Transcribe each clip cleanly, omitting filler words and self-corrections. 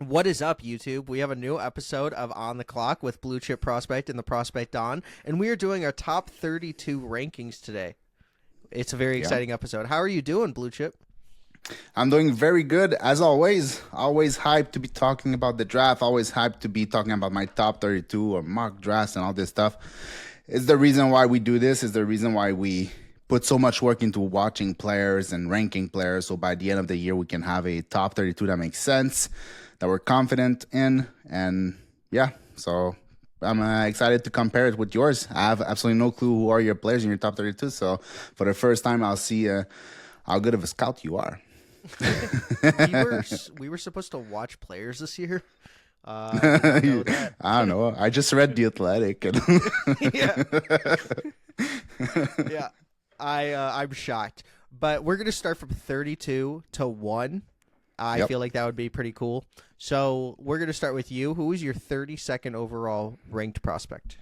What is up, YouTube? We have a new episode of On the Clock with Blue Chip Prospect and the Prospect On, and we are doing our top 32 rankings today. It's a very Yeah, exciting episode. How are you doing, Blue Chip? I'm doing very good as always. Always hyped to be talking about the draft. Always hyped to be talking about my top 32 or mock drafts and all this stuff. It's the reason why we do this. Is the reason why we put so much work into watching players and ranking players. So by the end of the year, we can have a top 32 that makes sense, that we're confident in, and yeah. So I'm excited to compare it with yours. I have absolutely no clue who are your players in your top 32. So for the first time, I'll see how good of a scout you are. we were supposed to watch players this year. I did not know that. I don't know. I just read The Athletic. And Yeah, yeah. I'm shocked, but we're gonna start from 32 to 1. I Yep. feel like that would be pretty cool. So we're gonna start with you. Who is your 32nd overall ranked prospect?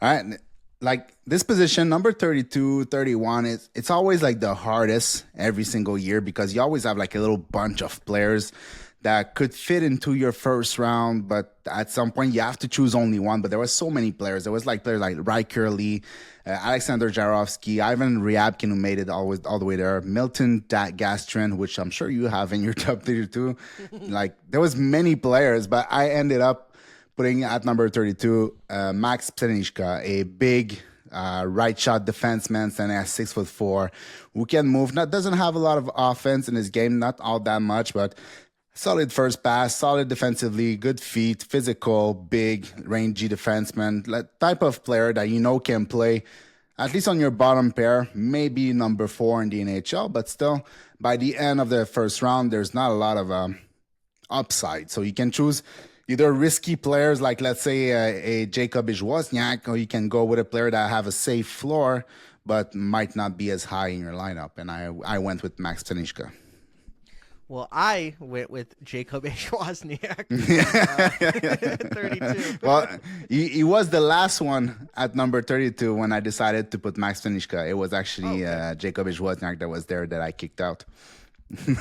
All right. Like this position, number 32, 31, it's always like the hardest every single year because you always have like a little bunch of players that could fit into your first round, but at some point you have to choose only one. But there was so many players. There was like players like Riker Lee, Alexander Jarovsky, Ivan Ryabkin, who made it all the way there, Milton Gastrin, which I'm sure you have in your top 32. Like there was many players, but I ended up putting at number 32, Max Psenishka, a big right shot defenseman, standing at 6'4", who can move. Doesn't have a lot of offense in his game, not all that much, but solid first pass, solid defensively, good feet, physical, big, rangy defenseman, type of player that you know can play at least on your bottom pair, maybe number 4 in the NHL, but still, by the end of the first round, there's not a lot of upside. So you can choose either risky players like, let's say, a Jacob Wozniak, or you can go with a player that have a safe floor, but might not be as high in your lineup. And I went with Max Psenishka. Well, I went with Jacob Wozniak, 32. Well, he was the last one at number 32 when I decided to put Max Psenishka. It was actually Jacob Wozniak that was there that I kicked out.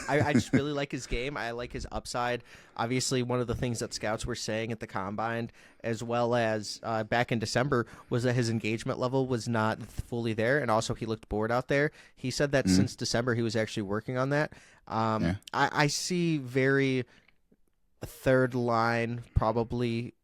I just really like his game. I like his upside. Obviously, one of the things that scouts were saying at the combine, as well as back in December, was that his engagement level was not fully there, and also he looked bored out there. He said that since December he was actually working on that. I see very third line, probably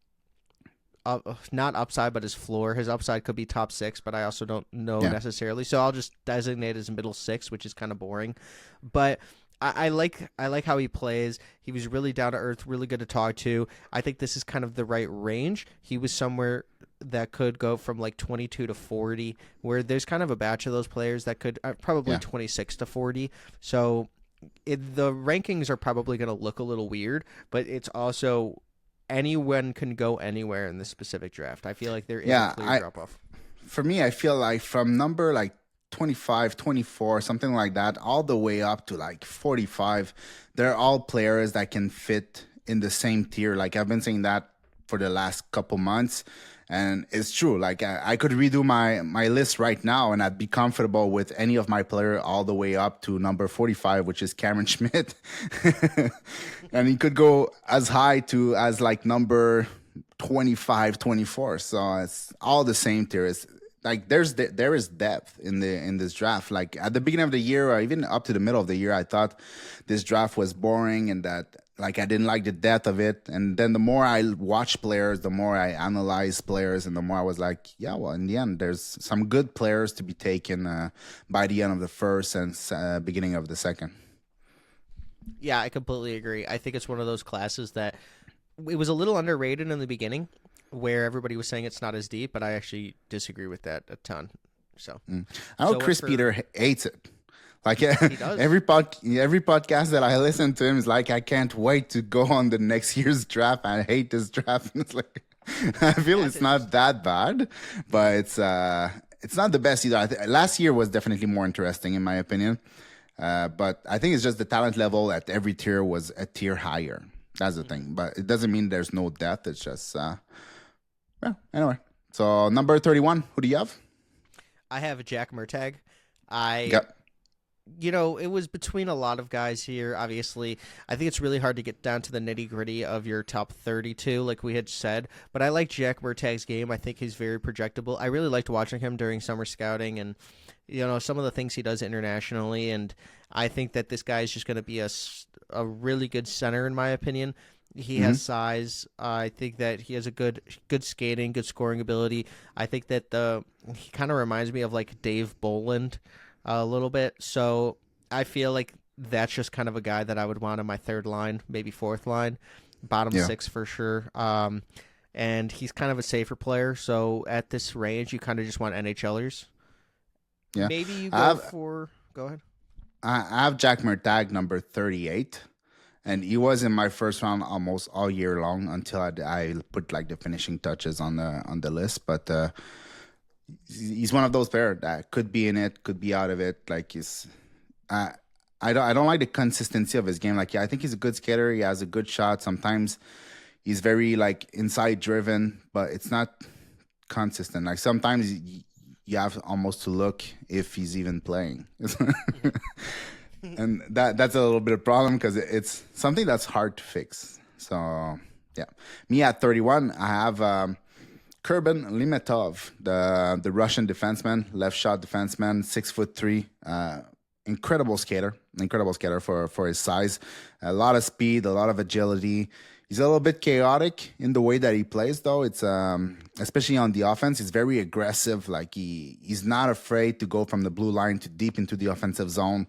not upside, but his floor. His upside could be top 6, but I also don't know necessarily. So I'll just designate as middle 6, which is kind of boring. But I like how he plays. He was really down to earth, really good to talk to. I think this is kind of the right range. He was somewhere that could go from like 22 to 40, where there's kind of a batch of those players that could probably 26 to 40. So the rankings are probably going to look a little weird, but it's also anyone can go anywhere in this specific draft. I feel like there is a clear drop off. For me, I feel like from number like 25, 24, something like that, all the way up to like 45, they're all players that can fit in the same tier. Like I've been saying that for the last couple months. And it's true. Like I could redo my list right now, and I'd be comfortable with any of my player all the way up to number 45, which is Cameron Schmidt. And he could go as high to as like number 25, 24. So it's all the same tier. It's like there is depth in this draft. Like at the beginning of the year, or even up to the middle of the year, I thought this draft was boring and that like I didn't like the depth of it. And then the more I watch players, the more I analyze players, and the more I was like, yeah, well, in the end, there's some good players to be taken by the end of the first and beginning of the second. Yeah, I completely agree. I think it's one of those classes that it was a little underrated in the beginning, where everybody was saying it's not as deep, but I actually disagree with that a ton. So I know Chris Peter hates it. Like he does. every podcast that I listen to him is like, I can't wait to go on the next year's draft. I hate this draft. And it's like, I feel it's not that bad, but it's not the best either. Last year was definitely more interesting in my opinion, but I think it's just the talent level at every tier was a tier higher. That's the thing, but it doesn't mean there's no depth. It's just anyway. So number 31, who do you have? I have Jack Murtagh. I Yep. it was between a lot of guys here. Obviously, I think it's really hard to get down to the nitty gritty of your top 32, like we had said. But I like Jack Murtag's game. I think he's very projectable. I really liked watching him during summer scouting and, some of the things he does internationally. And I think that this guy is just going to be a really good center, in my opinion. He Hmm. has size. I think that he has a good skating, good scoring ability. I think that he kind of reminds me of like Dave Bolland a little bit. So I feel like that's just kind of a guy that I would want on my third line, maybe fourth line, bottom Yeah. six for sure. And he's kind of a safer player. So at this range, you kind of just want NHLers. Yeah. Maybe you I go have for. Go ahead. I have Jack Murtagh number 38, and he was in my first round almost all year long until I put like the finishing touches on the list. But he's one of those players that could be in it, could be out of it. Like I I don't like the consistency of his game. Like, yeah, I think he's a good skater. He has a good shot. Sometimes he's very like inside driven, but it's not consistent. Like sometimes you have almost to look if he's even playing. And that's a little bit of problem because it's something that's hard to fix. So yeah, me at 31, I have Kurban Limetov, the Russian defenseman, left shot defenseman, 6'3", incredible skater for his size, a lot of speed, a lot of agility. He's a little bit chaotic in the way that he plays, though. It's especially on the offense, he's very aggressive. Like he's not afraid to go from the blue line to deep into the offensive zone.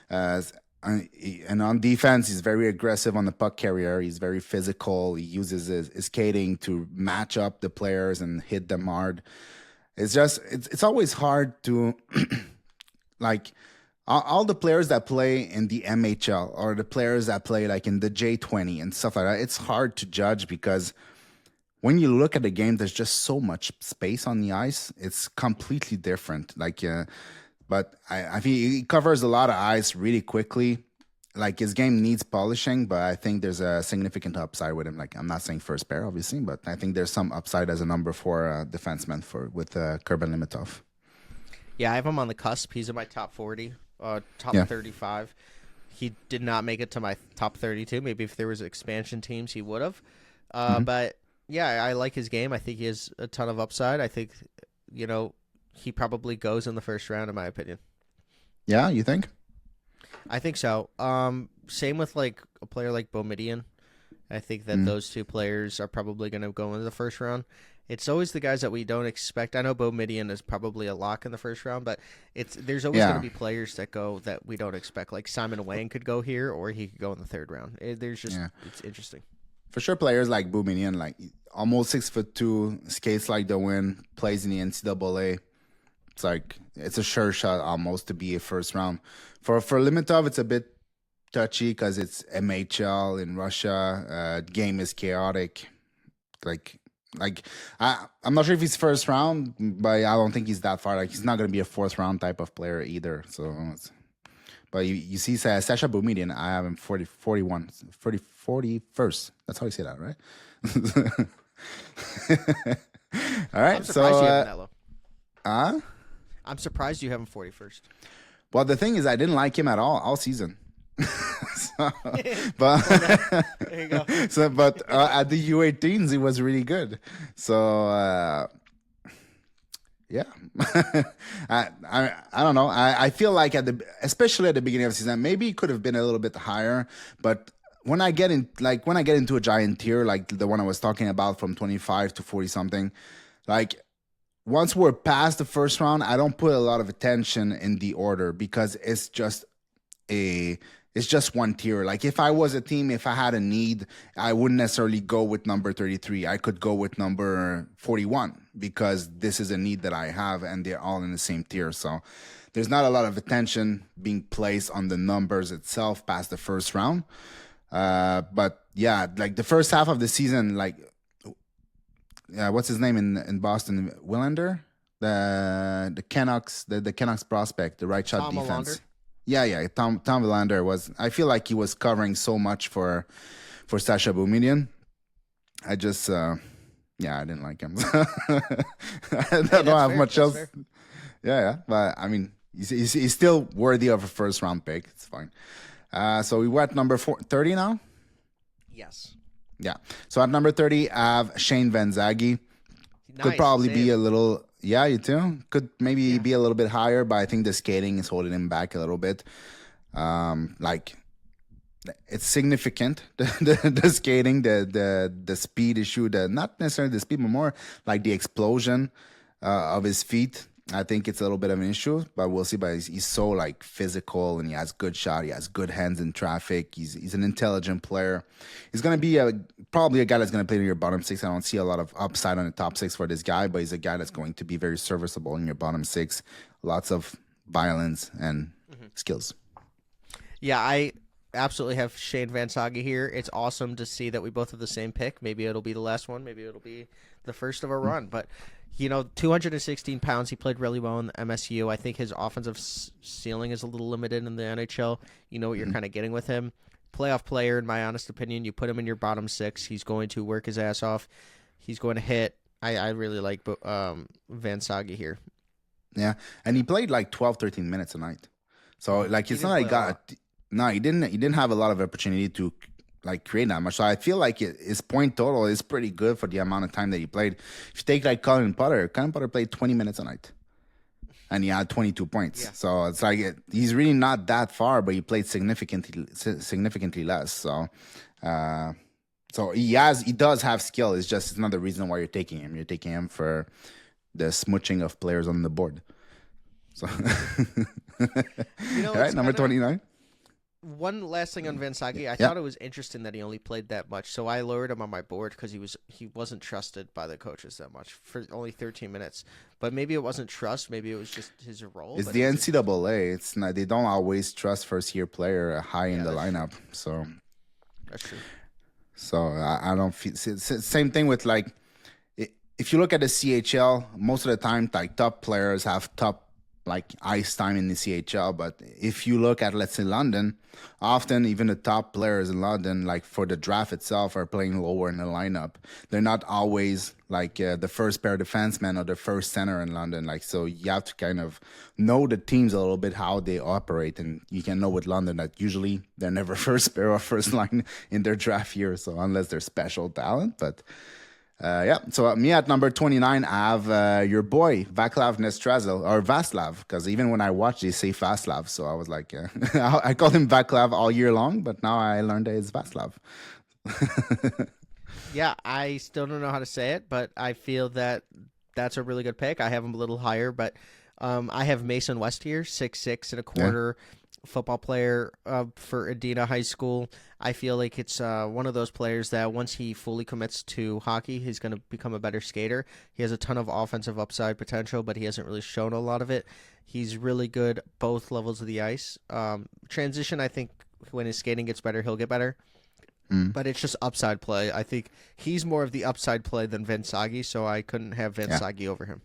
Uh, and on defense, he's very aggressive on the puck carrier. He's very physical. He uses his skating to match up the players and hit them hard. It's always hard to like all the players that play in the MHL or the players that play like in the J20 and stuff like that. It's hard to judge because when you look at the game, there's just so much space on the ice. It's completely different. But I think he covers a lot of ice really quickly. Like his game needs polishing, but I think there's a significant upside with him. Like I'm not saying first pair, obviously, but I think there's some upside as a number four defenseman with Kurban Limitov. Yeah, I have him on the cusp. He's in my top 40, top Yeah. 35. He did not make it to my top 32. Maybe if there was expansion teams, he would have. Hmm. But yeah, I like his game. I think he has a ton of upside. I think, he probably goes in the first round, in my opinion. Yeah, you think? I think so. Same with like a player like Boumediene. I think that Mm. those two players are probably going to go into the first round. It's always the guys that we don't expect. I know Boumediene is probably a lock in the first round, but there's always going to Yeah. be players that go that we don't expect. Like Simon Wang could go here, or he could go in the third round. Yeah. It's interesting. For sure, players like Boumediene, like almost 6'2", skates like the wind, plays in the NCAA. It's like it's a sure shot almost to be a first round. For Limitov, it's a bit touchy because it's MHL in Russia. Game is chaotic. Like I'm not sure if he's first round, but I don't think he's that far. Like he's not gonna be a fourth round type of player either. So, but you see, Sasha Boumediene, I have him 41, 41st. That's how you say that, right? All I'm right. surprised So, you have him that low. uh, I'm surprised you have him 41st. well, the thing is, I didn't like him at all season. So, but There you go. at the U18s, he was really good. So yeah, I don't know. I feel like especially at the beginning of the season, maybe it could have been a little bit higher. But when I get into a giant tier like the one I was talking about from 25 to 40 something, like once we're past the first round, I don't put a lot of attention in the order because it's just one tier. Like if I was a team, if I had a need, I wouldn't necessarily go with number 33. I could go with number 41 because this is a need that I have and they're all in the same tier. So there's not a lot of attention being placed on the numbers itself past the first round. But yeah, like the first half of the season, like what's his name in Boston? Willander, the Canucks, the Canucks prospect, the right shot Tom defense. Willander? Yeah. Tom Willander was. I feel like he was covering so much for Sasha Boumediene. I just I didn't like him. I don't have fair. much That's else. fair. Yeah, but I mean, He's still worthy of a first round pick. It's fine. So we're at number 30 now. Yes. Yeah. So at number 30, I have Shane Van Zaghe. Could Nice, probably same. be a little. Yeah, you too. Could maybe be a little bit higher, but I think the skating is holding him back a little bit. Like it's significant. The skating, the speed issue, not necessarily the speed, but more like the explosion of his feet. I think it's a little bit of an issue, but we'll see. But he's so like physical, and he has good shot. He has good hands in traffic. He's an intelligent player. He's gonna be probably a guy that's gonna play in your bottom six. I don't see a lot of upside on the top six for this guy, but he's a guy that's going to be very serviceable in your bottom six. Lots of violence and skills. Yeah, I absolutely have Shane Van Zaghe here. It's awesome to see that we both have the same pick. Maybe it'll be the last one. Maybe it'll be the first of a run. But, 216 pounds. He played really well in the MSU. I think his offensive ceiling is a little limited in the NHL. You know what you're kind of getting with him. Playoff player, in my honest opinion. You put him in your bottom six. He's going to work his ass off. He's going to hit. I really like Van Zaghe here. Yeah, and he played like 12, 13 minutes a night. So like it's not like he got. No, he didn't have a lot of opportunity to like create that much. So I feel like his point total is pretty good for the amount of time that he played. If you take like Colin Potter played 20 minutes a night, and he had 22 points. Yeah. So it's like he's really not that far, but he played significantly less. So, so he does have skill. It's just another reason why you're taking him. You're taking him for the smooching of players on the board. So, all right, number 29. One last thing on Van Zaghe, I thought it was interesting that he only played that much, so I lowered him on my board because he wasn't trusted by the coaches that much for only 13 minutes. But maybe it wasn't trust, maybe it was just his role. It's the NCAA. It's not, they don't always trust first year player high in the lineup. So that's true. So I don't feel same thing with like if you look at the CHL, most of the time like top players have top like ice time in the CHL, but if you look at, let's say, London, often even the top players in London, like for the draft itself, are playing lower in the lineup. They're not always like the first pair defenseman or the first center in London. Like, so you have to kind of know the teams a little bit, how they operate, and you can know with London that usually they're never first pair or first line in their draft year, so unless they're special talent, but... yeah, so me at number 29, I have your boy, Vaclav Nestrazel, or Vaslav, because even when I watch, they say Vaslav, so I was like, I called him Vaclav all year long, but now I learned that it's Vaslav. Yeah, I still don't know how to say it, but I feel that that's a really good pick. I have him a little higher, but I have Mason West here, 6'6" and a quarter. Yeah. Football player for Edina High School. I feel like it's one of those players that once he fully commits to hockey, he's going to become a better skater. He has a ton of offensive upside potential, but he hasn't really shown a lot of it. He's really good both levels of the ice. Transition, I think when his skating gets better, he'll get better. But it's just upside play. I think he's more of the upside play than Van Zaghe, so I couldn't have Van Zaghe over him.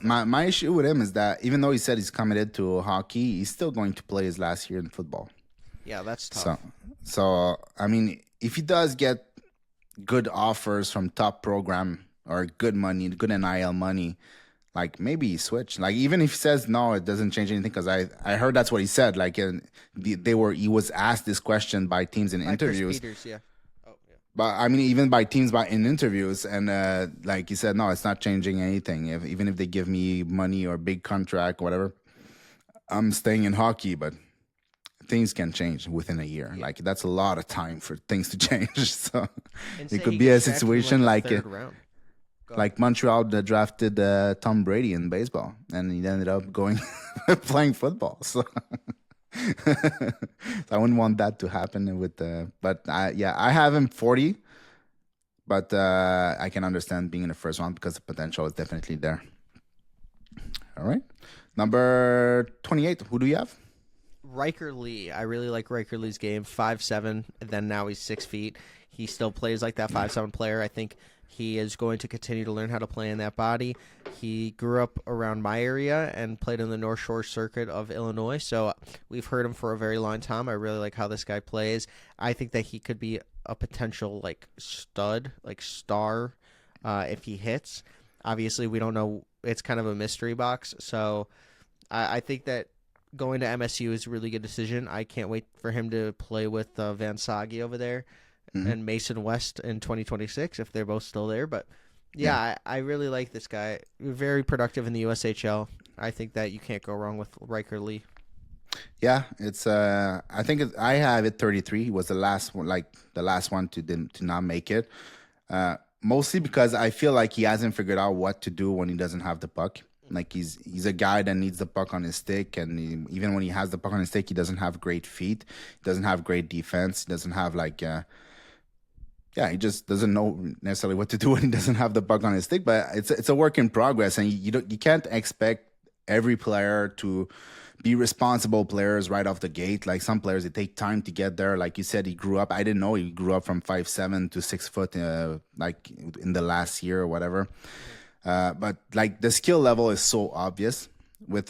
My issue with him is that even though he said he's committed to hockey, he's still going to play his last year in football. Yeah, that's tough. So I mean, if he does get good offers from top program or good money, good NIL money, like maybe he switch. Like even if he says no, it doesn't change anything because I heard that's what he said. Like he was asked this question by teams in interviews. Chris Peters, yeah. But I mean, even by teams, in interviews, and like he said, no, it's not changing anything. Even if they give me money or big contract, whatever, I'm staying in hockey. But things can change within a year. Yeah. Like that's a lot of time for things to change. So it could be a situation like Montreal that drafted Tom Brady in baseball, and he ended up going playing football. So. I wouldn't want that to happen with but I have him 40, but I can understand being in the first round because the potential is definitely there. All right, number 28, who do you have? Riker Lee. I really like Riker Lee's game. 5'7", and then now he's 6 feet. He still plays like that 5'7" player. I think he is going to continue to learn how to play in that body. He grew up around my area and played in the North Shore Circuit of Illinois, so we've heard him for a very long time. I really like how this guy plays. I think that he could be a potential stud, star, if he hits. Obviously, we don't know. It's kind of a mystery box, so I think that going to MSU is a really good decision. I can't wait for him to play with Van Sage over there and Mason West in 2026 if they're both still there. But yeah, I really like this guy. Very productive in the USHL. I think that you can't go wrong with Riker Lee. Yeah, it's I think I have it 33. He was the last one, to not make it. Mostly because I feel like he hasn't figured out what to do when he doesn't have the puck. Like he's a guy that needs the puck on his stick, and even when he has the puck on his stick, he doesn't have great feet. He doesn't have great defense. He doesn't have he just doesn't know necessarily what to do when he doesn't have the puck on his stick. But it's a work in progress, and you can't expect every player to be responsible players right off the gate. Like some players, it take time to get there. Like you said, he grew up. I didn't know he grew up from 5'7" to 6 foot, like in the last year or whatever. But like the skill level is so obvious with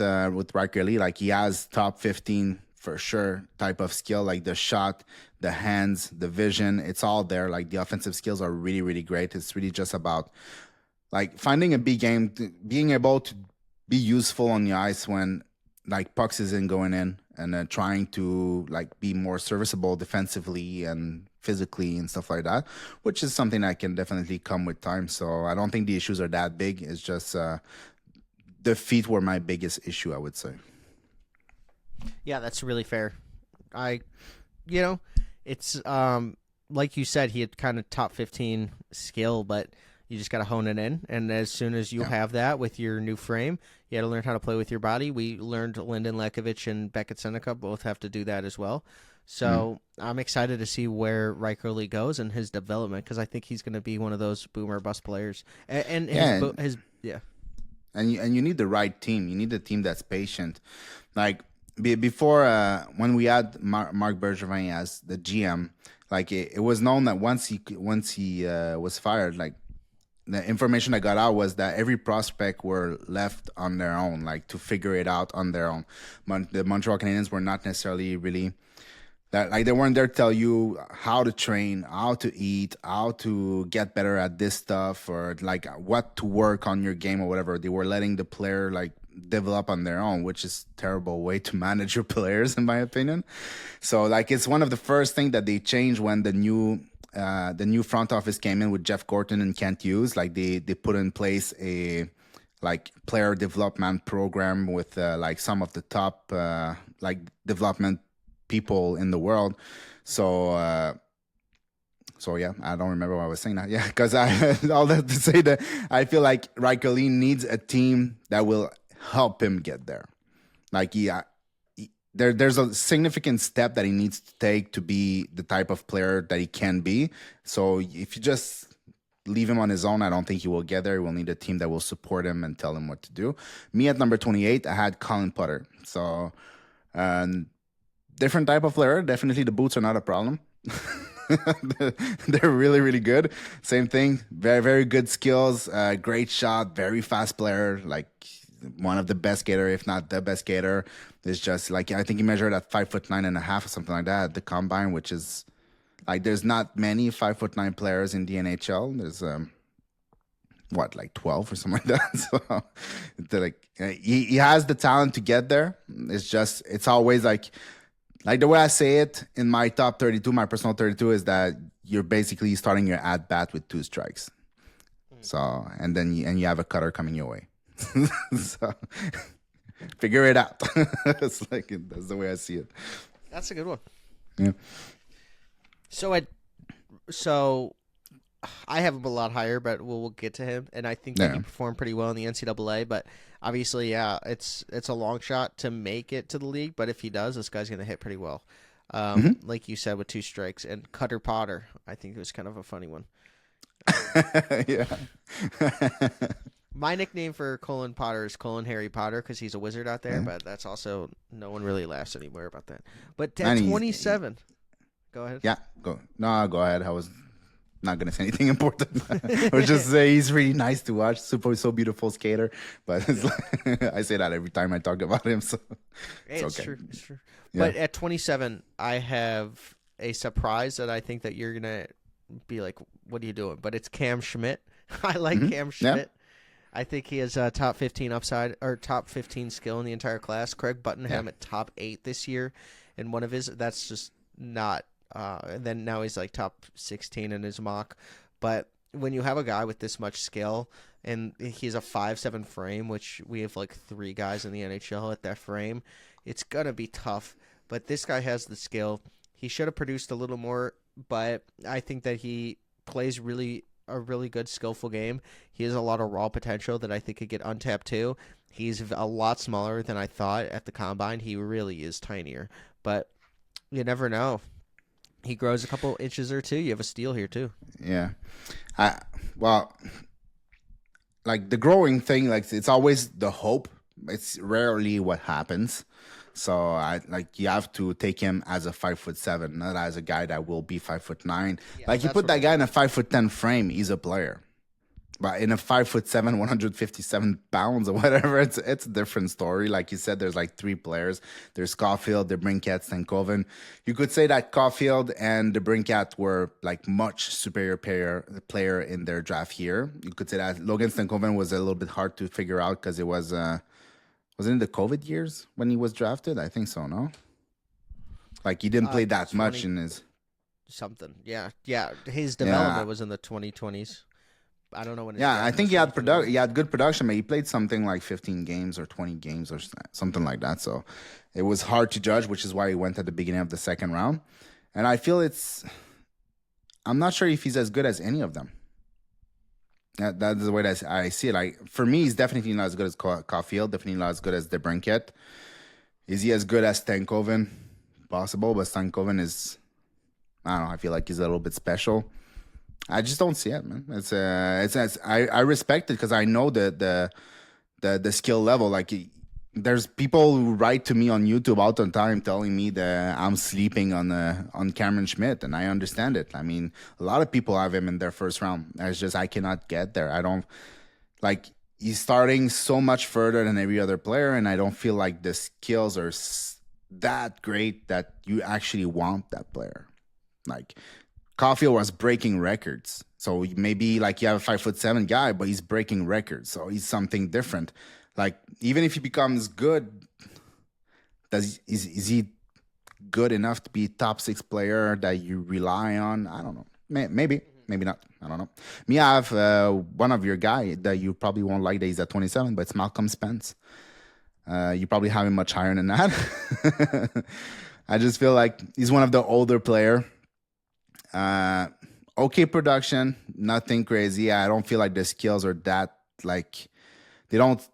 Riker Lee. Like he has top 15 for sure type of skill, like the shot, the hands, the vision. It's all there. Like the offensive skills are really, really great. It's really just about like finding a big game, being able to be useful on the ice when like pucks isn't going in, and trying to like be more serviceable defensively and physically and stuff like that, which is something that can definitely come with time. So I don't think the issues are that big. It's just the feet were my biggest issue, I would say. Yeah, that's really fair. It's like you said, he had kind of top 15 skill, but you just got to hone it in. And as soon as you have that with your new frame, you got to learn how to play with your body. We learned Lyndon Lekovic and Beckett Seneca both have to do that as well. So I'm excited to see where Riker Lee goes and his development, because I think he's going to be one of those boomer bust players. And you need the right team. You need a team that's patient. Like before, when we had Marc Bergevin as the GM, like it was known that once he was fired, like the information I got out was that every prospect were left on their own, like to figure it out on their own. The Montreal Canadiens were not necessarily really that, like they weren't there to tell you how to train, how to eat, how to get better at this stuff, or like what to work on your game or whatever. They were letting the player like develop on their own, which is a terrible way to manage your players, in my opinion. So like it's one of the first things that they changed when the new front office came in with Jeff Gorton and Kent Hughes. Like they put in place a like player development program with like some of the top like development people in the world. So yeah, I don't remember what I was saying now. Yeah, because all that to say that I feel like Riker Lee needs a team that will help him get there. Like there's a significant step that he needs to take to be the type of player that he can be. So if you just leave him on his own, I don't think he will get there. He will need a team that will support him and tell him what to do. Me at number 28, I had Colin Potter. So different type of player. Definitely the boots are not a problem. They're really, really good. Same thing. Very, very good skills. Great shot. Very fast player. Like one of the best skater, if not the best skater. It's just like, I think he measured at 5'9.5" or something like that at the combine, which is like, there's not many 5'9" players in the NHL. There's like 12 or something like that. So like he has the talent to get there. It's always like the way I say it in my top 32, my personal 32 is that you're basically starting your at bat with 2 strikes. So and then you have a cutter coming your way. So figure it out. It's like that's the way I see it. That's a good one. Yeah. So I have him a lot higher, but we'll get to him. And I think that he performed pretty well in the NCAA. But obviously, yeah, it's a long shot to make it to the league. But if he does, this guy's going to hit pretty well. Like you said, with 2 strikes. And Cutter Potter, I think it was kind of a funny one. Yeah. My nickname for Colin Potter is Colin Harry Potter because he's a wizard out there. But that's also, no one really laughs anymore about that. But at 27, go ahead. Yeah, go ahead. I was not going to say anything important. I was just say he's really nice to watch. So beautiful skater. But it's like, I say that every time I talk about him. So it's okay. It's true. Yeah. But at 27, I have a surprise that I think that you're going to be like, what are you doing? But it's Cam Schmidt. I like Cam Schmidt. I think he has a top 15 upside or top 15 skill in the entire class. Craig Yeah. Buttonham at top 8 this year, and one of his that's just not. And then now he's like top 16 in his mock. But when you have a guy with this much skill and he's a 5'7" frame, which we have like 3 guys in the NHL at that frame, it's gonna be tough. But this guy has the skill. He should have produced a little more, but I think that he plays a really good, skillful game. He has a lot of raw potential that I think could get untapped too. He's a lot smaller than I thought at the combine. He really is tinier, but you never know. He grows a couple inches or two. You have a steal here too. Yeah. Well, like the growing thing, like it's always the hope. It's rarely what happens. So I like you have to take him as a 5'7", not as a guy that will be 5'9". Yeah, Like you that's put what that I guy in a 5'10" frame, he's a player. But in a 5'7", 157 pounds or whatever, it's a different story. Like you said, there's like 3 players. There's Caulfield, DeBrincat, Stankoven. You could say that Caulfield and DeBrincat were like much superior player in their draft year. You could say that Logan Stankoven was a little bit hard to figure out because it was it in the COVID years when he was drafted? I think so, no? Like he didn't play that 20 much in his something. Yeah, yeah. His yeah. development was in the 2020s. I don't know when. His Yeah, draft I think was he had good production, but he played something like 15 games or 20 games or something like that. So it was hard to judge, which is why he went at the beginning of the second round. And I feel I'm not sure if he's as good as any of them. That's the way that I see it. Like for me, he's definitely not as good as Caulfield. Definitely not as good as DeBrincat. Is he as good as Stankoven? Possible, but Stankoven is. I don't know. I feel like he's a little bit special. I just don't see it, man. I respect it because I know the skill level. Like there's people who write to me on YouTube all the time telling me that I'm sleeping on Cameron Schmidt, and I understand it. I mean, a lot of people have him in their first round. It's just I cannot get there. I don't like he's starting so much further than every other player, and I don't feel like the skills are that great that you actually want that player. Like Caulfield was breaking records. So maybe like you have a 5'7" guy, but he's breaking records. So he's something different. Like even if he becomes good, is he good enough to be top 6 player that you rely on? I don't know. Maybe not. I don't know. Me, I have one of your guy that you probably won't like that he's at 27, but it's Malcolm Spence. You probably have him much higher than that. I just feel like he's one of the older player. Okay production, nothing crazy. I don't feel like the skills are that like they don't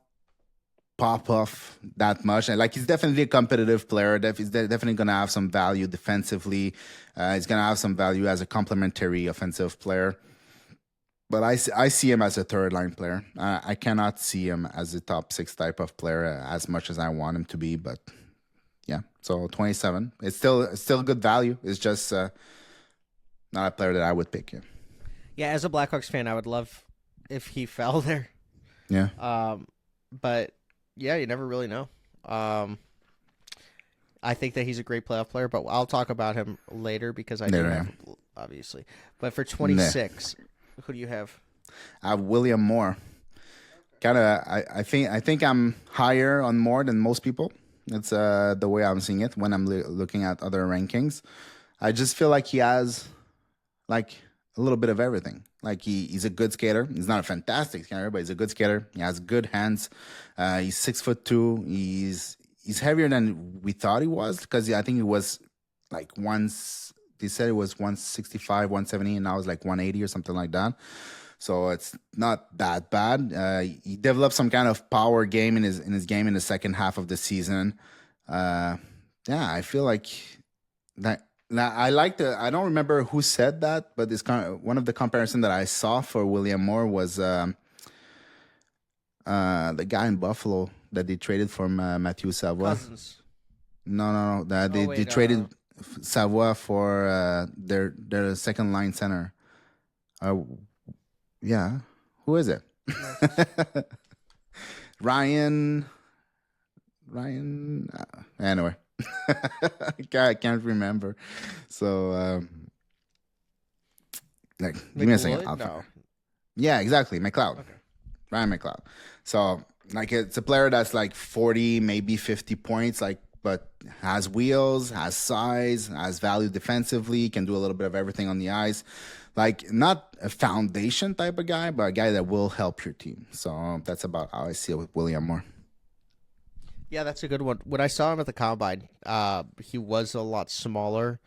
pop off that much. And like he's definitely a competitive player. He's definitely gonna have some value defensively. He's gonna have some value as a complementary offensive player. But I see him as a third line player. I cannot see him as a top 6 type of player as much as I want him to be. But yeah, so 27. It's still good value. It's just not a player that I would pick. Yeah. Yeah, as a Blackhawks fan, I would love if he fell there. Yeah. But yeah, you never really know. I think that he's a great playoff player, but I'll talk about him later because I do have him, obviously. But for 26, who do you have? I have William Moore. Kind of, I think I'm higher on Moore than most people. It's the way I'm seeing it when I'm looking at other rankings. I just feel like he has like a little bit of everything. Like he's a good skater. He's not a fantastic skater, but he's a good skater. He has good hands. He's 6'2". He's heavier than we thought he was because I think he was like they said it was 165, 170, and now it's like 180 or something like that. So it's not that bad. He developed some kind of power game in his game in the second half of the season. Yeah, I feel like that. Now, I don't remember who said that, but one of the comparison that I saw for William Moore was the guy in Buffalo that they traded from Matthew Savoie. Cousins. No. They traded Savoie for their second line center. Yeah. Who is it? Ryan. Anyway. I can't remember. So, give me a second. No. Yeah, exactly. McLeod. Okay. Ryan McLeod. So like it's a player that's like 40, maybe 50 points, like but has wheels, has size, has value defensively, can do a little bit of everything on the ice. Like not a foundation type of guy, but a guy that will help your team. So that's about how I see it with William Moore. Yeah, that's a good one. When I saw him at the combine, he was a lot smaller.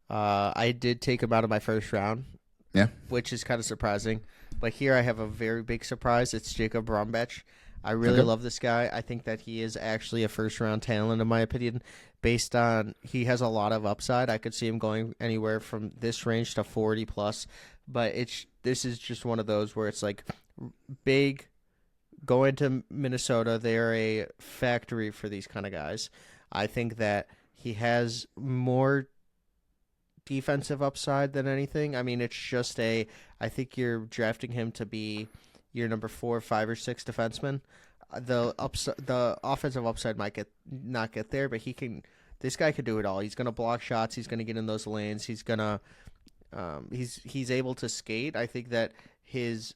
I did take him out of my first round, Yeah. which is kind of surprising. But here I have a very big surprise. It's Jacob Brombach. I really love this guy. I think that he is actually a first round talent, in my opinion, based on he has a lot of upside. I could see him going anywhere from this range to 40 plus. But this is just one of those where it's like big. Going to Minnesota, they're a factory for these kind of guys. I think that he has more defensive upside than anything. I mean, it's just I think you're drafting him to be your number 4, 5, or 6 defenseman. The offensive upside might not get there, but he can. This guy can do it all. He's gonna block shots. He's gonna get in those lanes. He's gonna. He's able to skate. I think that his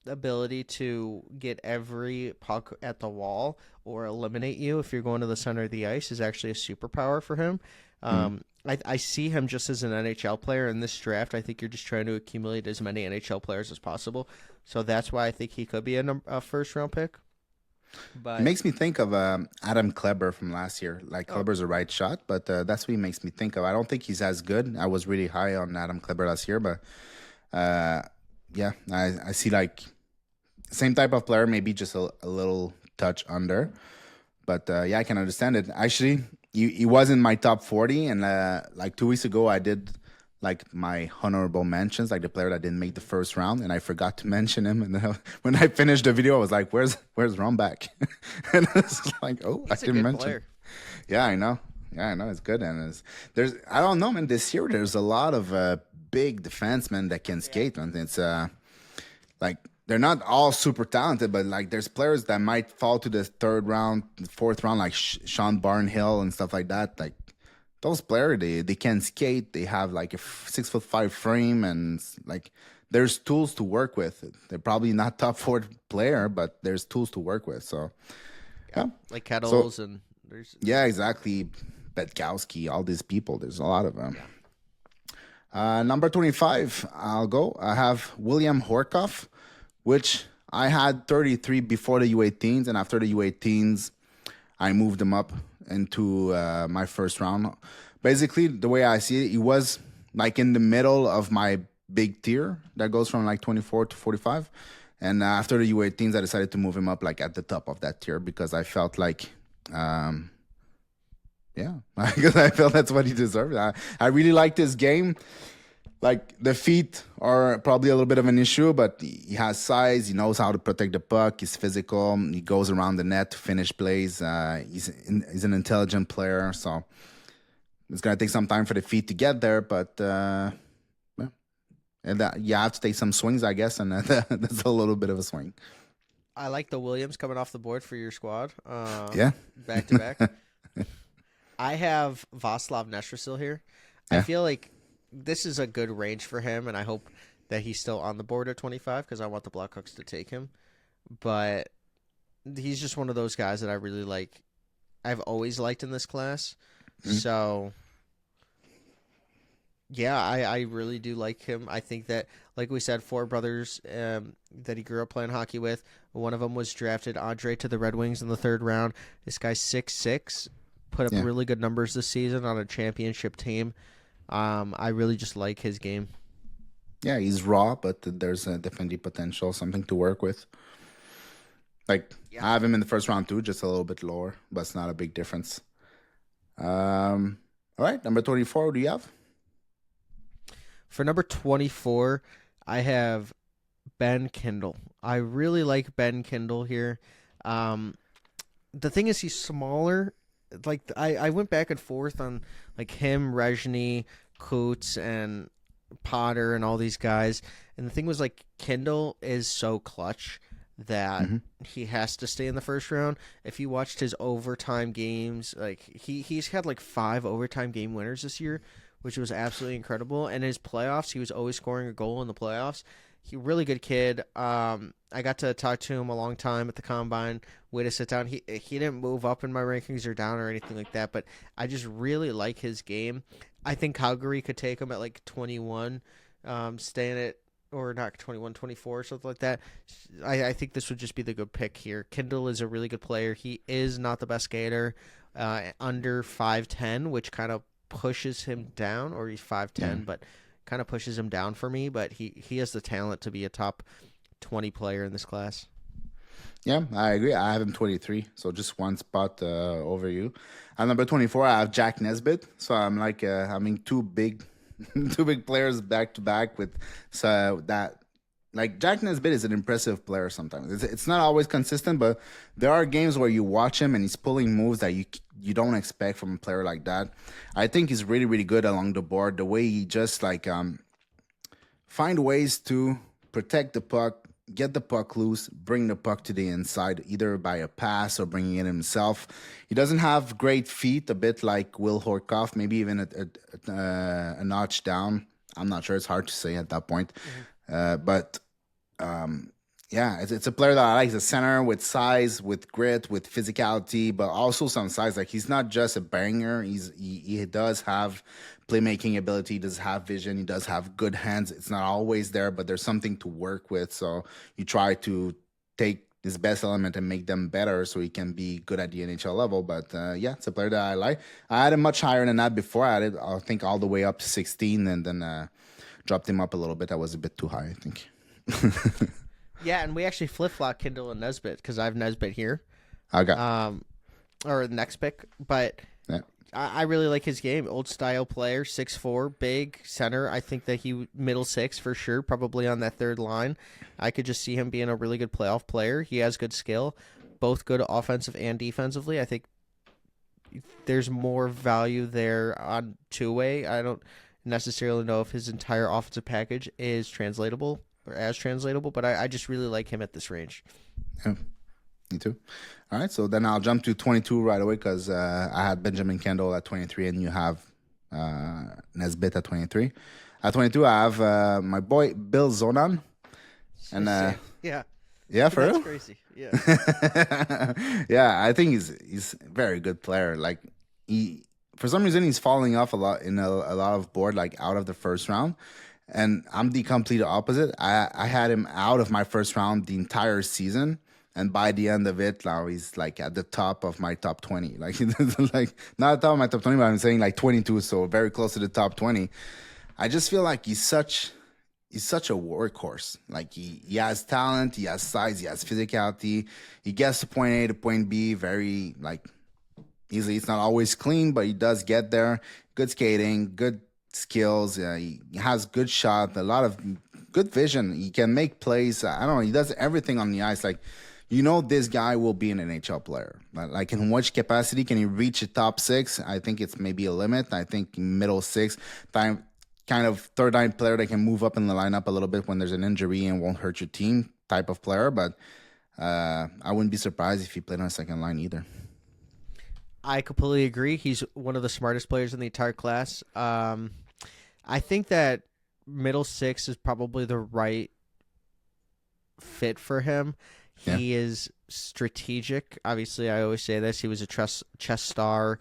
ability to get every puck at the wall or eliminate you if you're going to the center of the ice is actually a superpower for him. I see him just as an NHL player in this draft. I think you're just trying to accumulate as many NHL players as possible. So that's why I think he could be a first-round pick. But it makes me think of Adam Kleber from last year. Like Kleber's a right shot, but that's what he makes me think of. I don't think he's as good. I was really high on Adam Kleber last year, but yeah, I see like same type of player, maybe just a little touch under. But yeah, I can understand it. Actually, he was in my top 40, and like 2 weeks ago, I did like my honorable mentions, like the player that didn't make the first round, and I forgot to mention him. And then when I finished the video, I was like, "Where's Rombach?" And I was like, "Oh, he's I didn't mention." Player. Yeah, I know. Yeah, I know. It's good, and there's I don't know, man. This year, there's a lot of big defensemen that can skate, man. It's like they're not all super talented, but like there's players that might fall to the third round, fourth round, like Sean Barnhill and stuff like that. Like those players, they can skate. They have like a 6'5" frame, and like there's tools to work with. They're probably not top 4 player, but there's tools to work with. So yeah, like Kettles and there's exactly. Betkowski, all these people. There's a lot of them. Yeah. Number 25, I'll go. I have William Horkoff, which I had 33 before the U18s, and after the U18s, I moved him up into my first round. Basically, the way I see it, he was like in the middle of my big tier that goes from like 24 to 45. And after the U18s, I decided to move him up like at the top of that tier because I felt like, yeah, because I felt that's what he deserved. I really liked his game. Like the feet are probably a little bit of an issue, but he has size. He knows how to protect the puck. He's physical. He goes around the net to finish plays. He's an intelligent player. So it's gonna take some time for the feet to get there, but yeah, and you have to take some swings, I guess, and that's a little bit of a swing. I like the Williams coming off the board for your squad. Yeah, back to back. I have Václav Nestrasil here. Yeah. I feel like this is a good range for him, and I hope that he's still on the board at 25 because I want the Blackhawks to take him. But he's just one of those guys that I really like. I've always liked in this class. Mm-hmm. So, yeah, I really do like him. I think that, like we said, 4 brothers that he grew up playing hockey with. One of them was drafted, Andre, to the Red Wings in the 3rd round. This guy's 6'6", put up really good numbers this season on a championship team. I really just like his game. Yeah, he's raw, but there's definitely potential, something to work with. Like, I have him in the 1st round too, just a little bit lower, but it's not a big difference. All right, number 24, what do you have? For number 24, I have Ben Kindle. I really like Ben Kindle here. The thing is, he's smaller. Like I went back and forth on like him, Rezhny, Coots, and Potter, and all these guys. And the thing was, like, Kindle is so clutch that he has to stay in the 1st round. If you watched his overtime games, like he's had like 5 overtime game winners this year, which was absolutely incredible. And his playoffs, he was always scoring a goal in the playoffs. He really good kid. I got to talk to him a long time at the combine. Way to sit down. He didn't move up in my rankings or down or anything like that, but I just really like his game. I think Calgary could take him at like 21, staying at or not 21, 24 or something like that. I think this would just be the good pick here. Kindle is a really good player. He is not the best skater, under 5'10", which kind of pushes him down, or he's 5'10", but kind of pushes him down for me. But he has the talent to be a top 20 player in this class. Yeah, I agree. I have him 23, so just one spot over you. At number 24, I have Jack Nesbitt. So I'm like, two big players back to back with that. Like Jack Nesbitt is an impressive player. Sometimes it's not always consistent, but there are games where you watch him and he's pulling moves that you don't expect from a player like that. I think he's really really good along the board. The way he just find ways to protect the puck, get the puck loose, bring the puck to the inside, either by a pass or bringing it himself. He doesn't have great feet, a bit like Will Horkoff, maybe even a notch down. I'm not sure. It's hard to say at that point. But it's a player that I like. He's a center with size, with grit, with physicality, but also some size. Like he's not just a banger. He does have playmaking ability. He does have vision. He does have good hands. It's not always there, but there's something to work with. So you try to take his best element and make them better so he can be good at the NHL level. But it's a player that I like. I had him much higher than that before. I had it, I think, all the way up to 16, and then dropped him up a little bit. That was a bit too high, I think. Yeah, and we actually flip-flop Kindle and Nesbitt because I have Nesbitt here. Okay. Or the next pick. But yeah. I really like his game. Old-style player, 6'4", big center. I think that he middle six for sure, probably on that third line. I could just see him being a really good playoff player. He has good skill, both good offensive and defensively. I think there's more value there on two-way. I don't necessarily know if his entire offensive package is translatable or as translatable, but I just really like him at this range. Yeah, me too. All right, so then I'll jump to 22 right away because I had Benjamin Kendall at 23 and you have Nesbitt at 23. At 22, I have my boy Bill Zonan. And yeah, for real? That's crazy. Yeah. Yeah, I think he's a very good player. Like for some reason he's falling off a lot in a lot of board, like out of the first round. And I'm the complete opposite. I had him out of my first round the entire season. And by the end of it, now he's like at the top of my top 20. Like, like not at the top of my top 20, but I'm saying like 22, so very close to the top 20. I just feel like he's such a workhorse. Like he has talent, he has size, he has physicality. He gets to point A to point B very like easily. It's not always clean, but he does get there. Good skating, good skills. He has good shot, a lot of good vision. He can make plays. I don't know. He does everything on the ice. Like, this guy will be an NHL player. But like, in which capacity can he reach a top six? I think it's maybe a limit. I think middle six, kind of third line player that can move up in the lineup a little bit when there's an injury and won't hurt your team type of player. But I wouldn't be surprised if he played on a second line either. I completely agree. He's one of the smartest players in the entire class. I think that middle six is probably the right fit for him. He is strategic. Obviously, I always say this. He was a chess star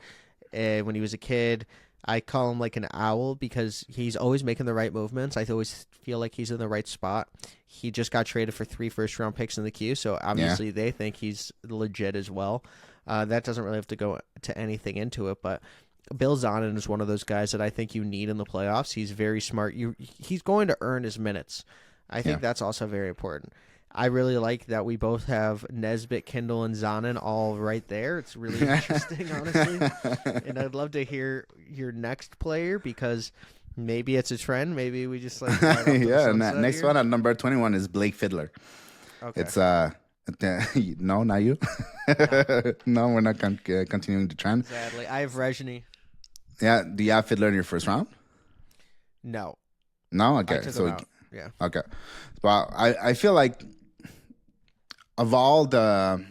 when he was a kid. I call him like an owl because he's always making the right movements. I always feel like he's in the right spot. He just got traded for 3 first-round picks in the queue, so obviously they think he's legit as well. That doesn't really have to go to anything into it, but Bill Zonin is one of those guys that I think you need in the playoffs. He's very smart. He's going to earn his minutes. I think that's also very important. I really like that we both have Nesbitt, Kindle, and Zonin all right there. It's really interesting, honestly. And I'd love to hear your next player because maybe it's a trend. Maybe we just like next here. one at number 21 is Blake Fiddler. Okay. It's no, not you. No, we're not continuing the trend. Sadly, I have Rejny. Yeah, do you have Fiddler in your first round? No. No, okay. Yeah. Okay. Well, I feel like of all the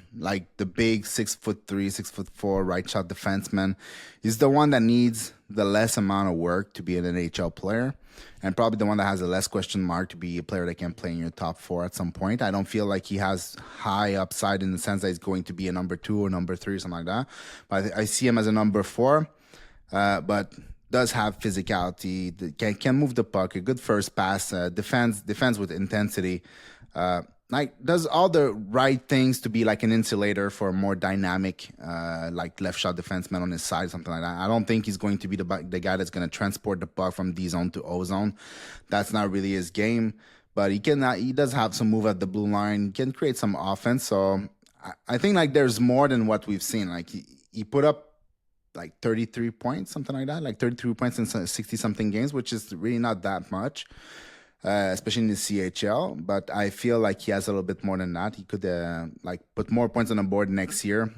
big 6'3", 6'4" right shot defenseman, he's the one that needs the less amount of work to be an NHL player, and probably the one that has the less question mark to be a player that can play in your top 4 at some point. I don't feel like he has high upside in the sense that he's going to be a number 2 or number 3 or something like that. But I see him as a number 4, but does have physicality, can move the puck, a good first pass, defense with intensity. Like does all the right things to be like an insulator for a more dynamic, like left shot defenseman on his side, something like that. I don't think he's going to be the guy that's going to transport the puck from D zone to O zone. That's not really his game. But he does have some move at the blue line, can create some offense. So I think like there's more than what we've seen. Like he put up like 33 points, something like that, like 33 points in 60 something games, which is really not that much. Especially in the CHL, but I feel like he has a little bit more than that. He could like put more points on the board next year.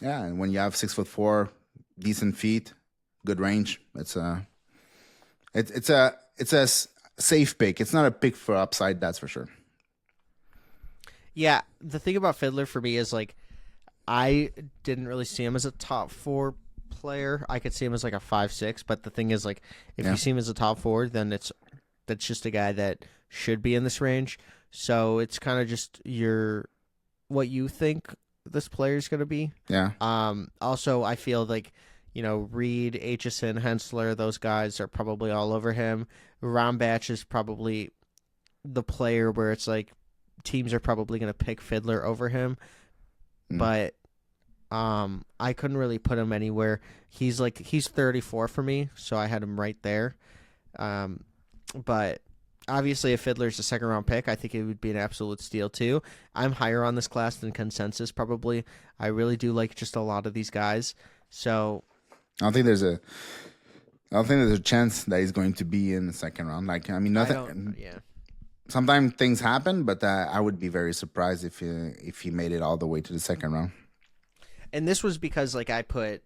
Yeah, and when you have 6'4", decent feet, good range, it's a safe pick. It's not a pick for upside, that's for sure. Yeah, the thing about Fiddler for me is like I didn't really see him as a top 4 player. I could see him as like a 5-6, but the thing is like if you see him as a top 4, then that's just a guy that should be in this range. So it's kind of just what you think this player is going to be. Yeah. Also, I feel like, Reed, Aitchison, Hensler, those guys are probably all over him. Rambach is probably the player where it's like teams are probably going to pick Fiddler over him. But I couldn't really put him anywhere. He's 34 for me, so I had him right there. But obviously, if Fiddler's a second-round pick, I think it would be an absolute steal, too. I'm higher on this class than consensus, probably. I really do like just a lot of these guys. So I don't think there's a chance that he's going to be in the second round. Like, I mean, nothing. Sometimes things happen, but I would be very surprised if he made it all the way to the second round. And this was because, like, I put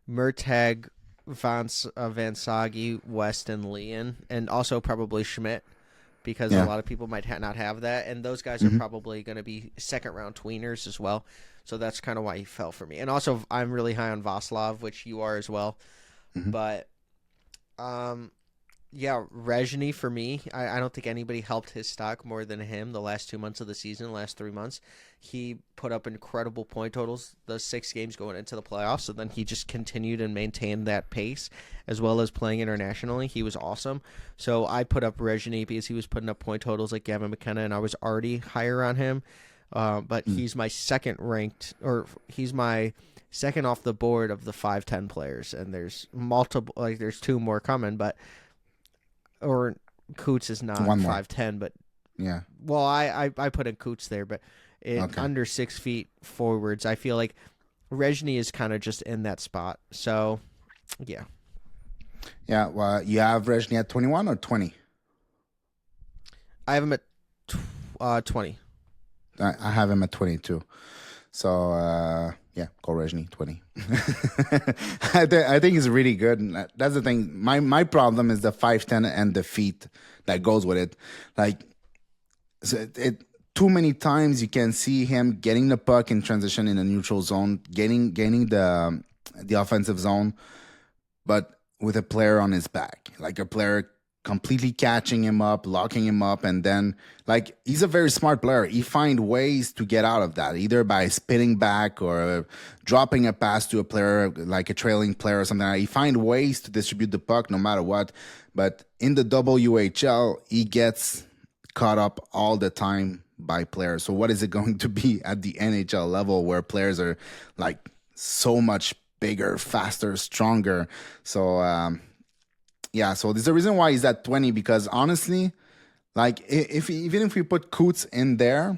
Mertag, Van Sagi, West, and Leon, and also probably Schmidt, because a lot of people might not have that, and those guys are probably going to be second-round tweeners as well, so that's kind of why he fell for me. And also, I'm really high on Vaslov, which you are as well, but Rezhny for me, I don't think anybody helped his stock more than him the last 2 months of the season, the last 3 months. He put up incredible point totals the 6 games going into the playoffs, so then he just continued and maintained that pace, as well as playing internationally. He was awesome. So I put up Rezhny because he was putting up point totals like Gavin McKenna, and I was already higher on him. But he's my second ranked, or he's my second off the board of the 5'10" players, and there's multiple, like there's 2 more coming, or Coots is not 5'10", but yeah. Well, I put in Coots there, but under 6 feet forwards, I feel like Rezhny is kind of just in that spot. So, yeah. Yeah, well, you have Rezhny at 21 or 20? I have him at 20. I have him at 22. So, call Rezhny 20. I think he's really good. And that's the thing. My problem is the 5'10" and the feet that goes with it. Like, too many times you can see him getting the puck in transition in the neutral zone, gaining the offensive zone, but with a player on his back, like a player completely catching him up, locking him up, and then like he's a very smart player. He finds ways to get out of that, either by spinning back or dropping a pass to a player, like a trailing player or something. He finds ways to distribute the puck no matter what. But in the WHL, he gets caught up all the time by players. So what is it going to be at the NHL level where players are like so much bigger, faster, stronger? So so there's a reason why he's at 20, because honestly, like even if we put Coots in there,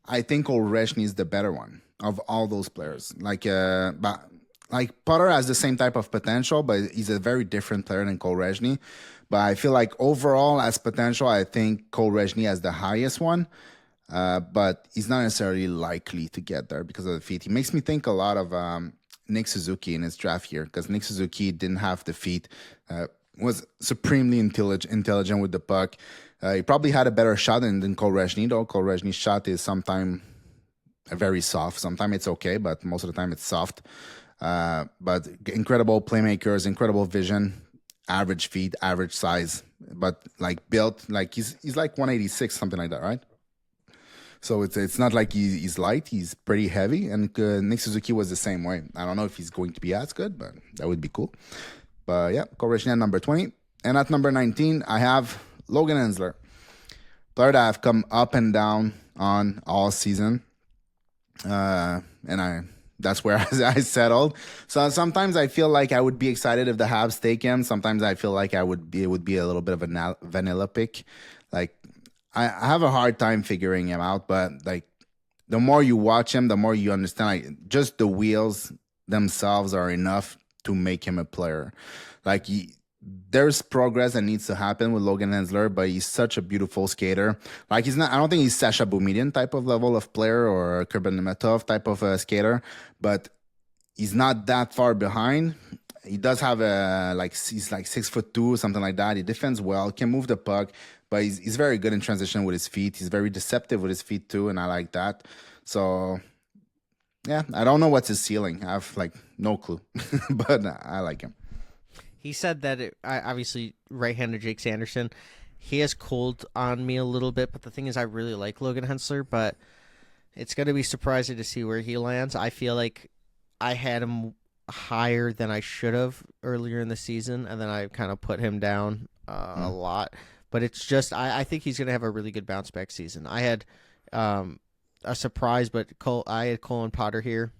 I think Rezhny is the better one of all those players. Like Potter has the same type of potential, but he's a very different player than Cole Rezhny. But I feel like overall, as potential, I think Cole Rezhny has the highest one. But he's not necessarily likely to get there because of the feet. He makes me think a lot of Nick Suzuki in his draft year, because Nick Suzuki didn't have the feet, was supremely intelligent with the puck. He probably had a better shot than Cole Rezhny, though. Cole Rezhny's shot is sometimes very soft. Sometimes it's okay, but most of the time it's soft. But incredible playmakers, incredible vision, average feet, average size, but like built like he's like 186, something like that, right? So it's not like he's light. He's pretty heavy. And Nick Suzuki was the same way. I don't know if he's going to be as good, but that would be cool. But yeah, Koresnian number 20. And at number 19, I have Logan Hensler, player that I've come up and down on all season. And that's where I settled. So sometimes I feel like I would be excited if the Habs take him. Sometimes I feel like it would be a little bit of a vanilla pick. Like I have a hard time figuring him out, but like the more you watch him, the more you understand. Like, just the wheels themselves are enough to make him a player. Like there's progress that needs to happen with Logan Hensler, but he's such a beautiful skater. Like he's not. I don't think he's Sasha Boumediene type of level of player or Kurban Nemetov type of skater, but he's not that far behind. He does have he's like 6'2", something like that. He defends well, can move the puck, but he's very good in transition with his feet. He's very deceptive with his feet too, and I like that. So yeah, I don't know what's his ceiling. I have like no clue, but I like him. He said that obviously right-handed Jake Sanderson, he has cooled on me a little bit, but the thing is I really like Logan Hensler, but it's going to be surprising to see where he lands. I feel like I had him higher than I should have earlier in the season, and then I kind of put him down a lot. But it's just I think he's going to have a really good bounce-back season. I had a surprise, but I had Colin Potter here.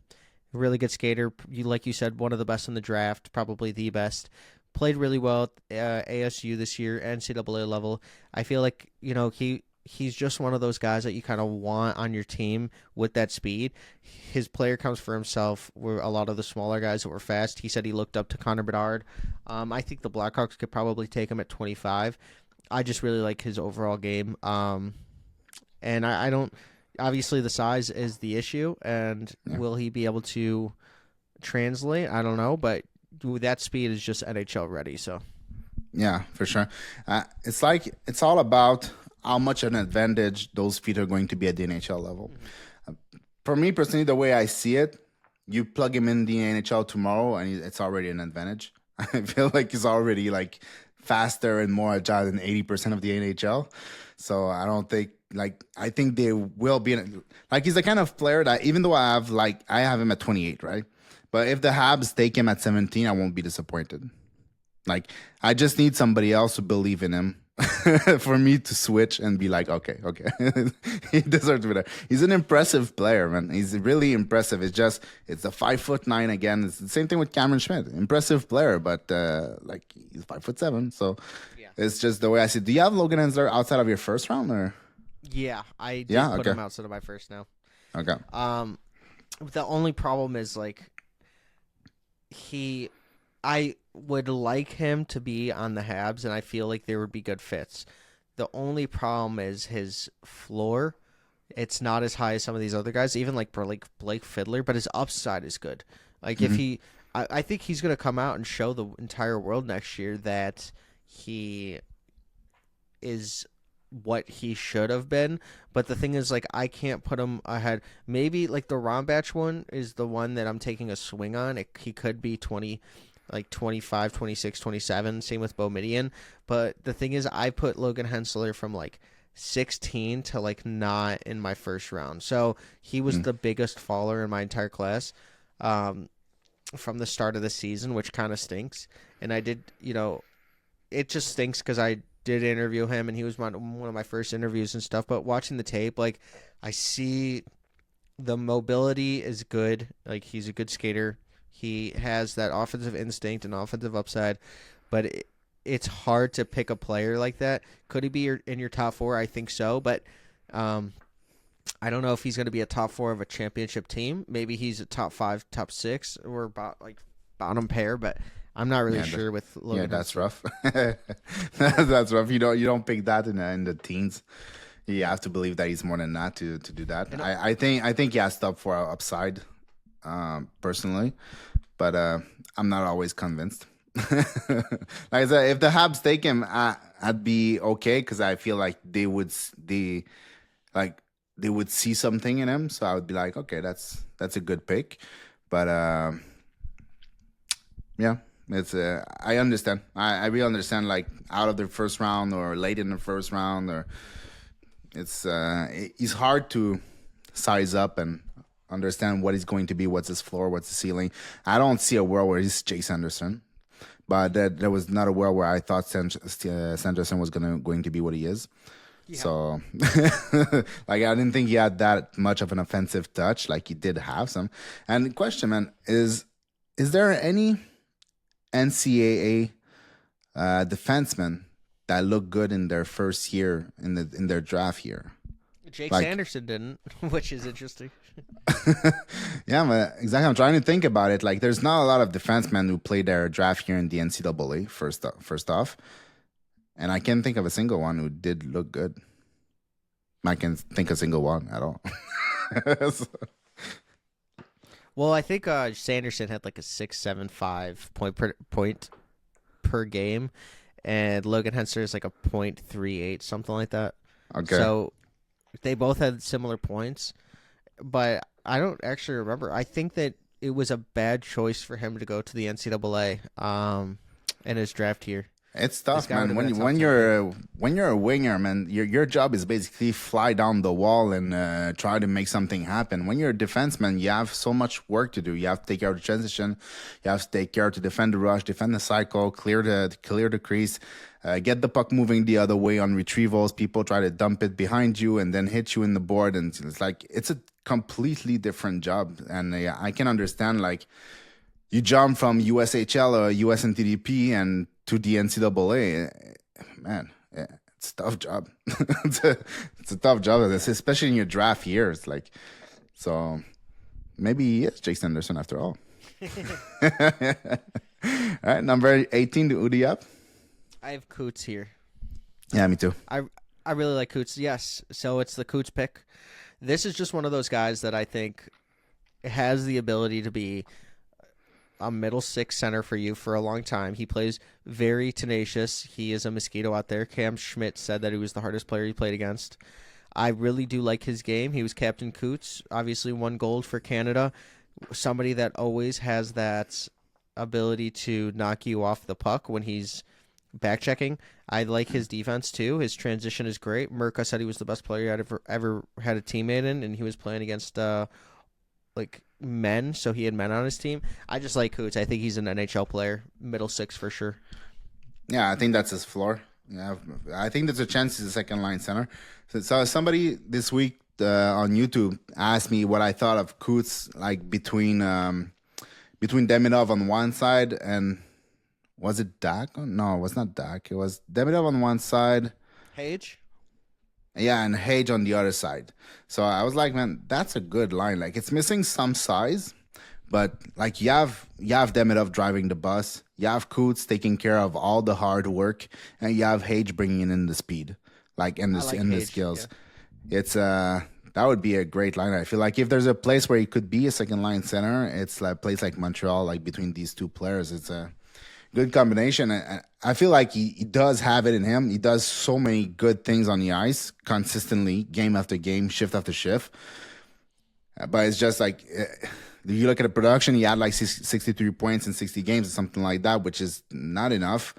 Really good skater. Like you said, one of the best in the draft, probably the best. Played really well at ASU this year, NCAA level. I feel like, he's just one of those guys that you kind of want on your team with that speed. His player comes for himself, where a lot of the smaller guys that were fast. He said he looked up to Connor Bedard. I think the Blackhawks could probably take him at 25. I just really like his overall game. And I don't... Obviously, the size is the issue, and will he be able to translate? I don't know, but that speed is just NHL ready. So, yeah, for sure. It's all about how much an advantage those feet are going to be at the NHL level. For me personally, the way I see it, you plug him in the NHL tomorrow, and it's already an advantage. I feel like he's already like faster and more agile than 80% of the NHL. So I don't think. I think they will be he's the kind of player that even though I have him at 28, right? But if the Habs take him at 17, I won't be disappointed. Like I just need somebody else to believe in him for me to switch and be like, okay, he deserves to be there. He's an impressive player, man. He's really impressive. It's a 5'9" again. It's the same thing with Cameron Schmidt. Impressive player, but he's 5'7", so it's just the way I see it. Do you have Logan Hensler outside of your first round or? Yeah, I did put him outside of my first now. Okay. The only problem is I would like him to be on the Habs, and I feel like there would be good fits. The only problem is his floor. It's not as high as some of these other guys, even like Blake Fiddler, but his upside is good. Like I think he's going to come out and show the entire world next year that he is what he should have been, but the thing is I can't put him ahead. Maybe the Rombach one is the one that I'm taking a swing on. He could be 25, 26, 27, same with Boumediene, but the thing is I put Logan Hensler from 16 to not in my first round, so he was the biggest faller in my entire class from the start of the season, which kind of stinks. And I did, it just stinks because I did interview him, and he was one of my first interviews and stuff. But watching the tape, I see the mobility is good. He's a good skater. He has that offensive instinct and offensive upside, but it's hard to pick a player like that. Could he be in your top four? I think so, but I don't know if he's going to be a top four of a championship team. Maybe he's a top 5, top 6, or about bottom pair, but I'm not really sure with Logan. Yeah, that's rough. That's rough. You don't pick that in the teens. You have to believe that he's more than that to do that. I think he has top 4 upside, personally, but I'm not always convinced. Like I said, if the Habs take him, I'd be okay because I feel like they would see something in him. So I would be like, okay, that's a good pick, but. Yeah, it's I understand. I really understand. Like out of the first round or late in the first round, or it's hard to size up and understand what is going to be, what's his floor, what's the ceiling. I don't see a world where he's Chase Anderson, but there was not a world where I thought Sanderson was going to be what he is. Yeah. So, like, I didn't think he had that much of an offensive touch. Like, he did have some. And the question, man, is there any NCAA defensemen that look good in their first year in their draft year? Jake Like, Sanderson didn't, which is interesting. yeah, but exactly. I'm trying to think about it. Like, there's not a lot of defensemen who played their draft year in the NCAA. First off, and I can't think of a single one who did look good. I can think of a single one at all. So, Well, I think Sanderson had like a 6.75 point per game, and Logan Henser is like a .38, something like that. okay. So they both had similar points, but I don't actually remember. I think that it was a bad choice for him to go to the NCAA in his draft year. It's This tough, guy man. would've been a top When 10 you're a winger, man, your job is basically fly down the wall and try to make something happen. When you're a defenseman, you have so much work to do. You have to take care of the transition. You have to take care to defend the rush, defend the cycle, clear the crease, get the puck moving the other way on retrievals. People try to dump it behind you and then hit you in the board, and it's like it's a completely different job. And I can understand, like, you jump from USHL or USNTDP and to the NCAA, man, yeah, it's a tough job. it's a tough job, especially in your draft years. Like, so maybe he is Jake Sanderson after all. All right, number 18 to Udiap. I have Coots here. Yeah, me too. I really like Coots. Yes, so it's the Coots pick. This is just one of those guys that I think has the ability to be a middle six center for you for a long time. He plays very tenacious. He is a mosquito out there. Cam Schmidt said that he was the hardest player he played against. I really do like his game. He was Captain Coots, obviously won gold for Canada. Somebody that always has that ability to knock you off the puck when he's back checking. I like his defense too. His transition is great. Mirka said he was the best player I'd ever had a teammate in, and he was playing against like men, so he had men on his team. I just like Coots. I think he's an NHL player, middle six for sure. Yeah, I think that's his floor. Yeah, I think there's a chance he's a second line center. So somebody this week on YouTube asked me what I thought of Coots, like between Demidov on one side and was it Dak? No, it was not Dak. It was Demidov on one side. Hage? Yeah, and Hage on the other side. So I was like, man, that's a good line. Like, it's missing some size, but like you have Demidov driving the bus, you have Coots taking care of all the hard work, and you have Hage bringing in the speed, like in the Hage, skills. yeah. It's that would be a great line. I feel like if there's a place where he could be a second line center, it's like a place like Montreal, like between these two players. It's a good combination. I feel like he does have it in him. He does so many good things on the ice consistently, game after game, shift after shift. But it's just like, if you look at the production, he had like 63 points in 60 games or something like that, which is not enough.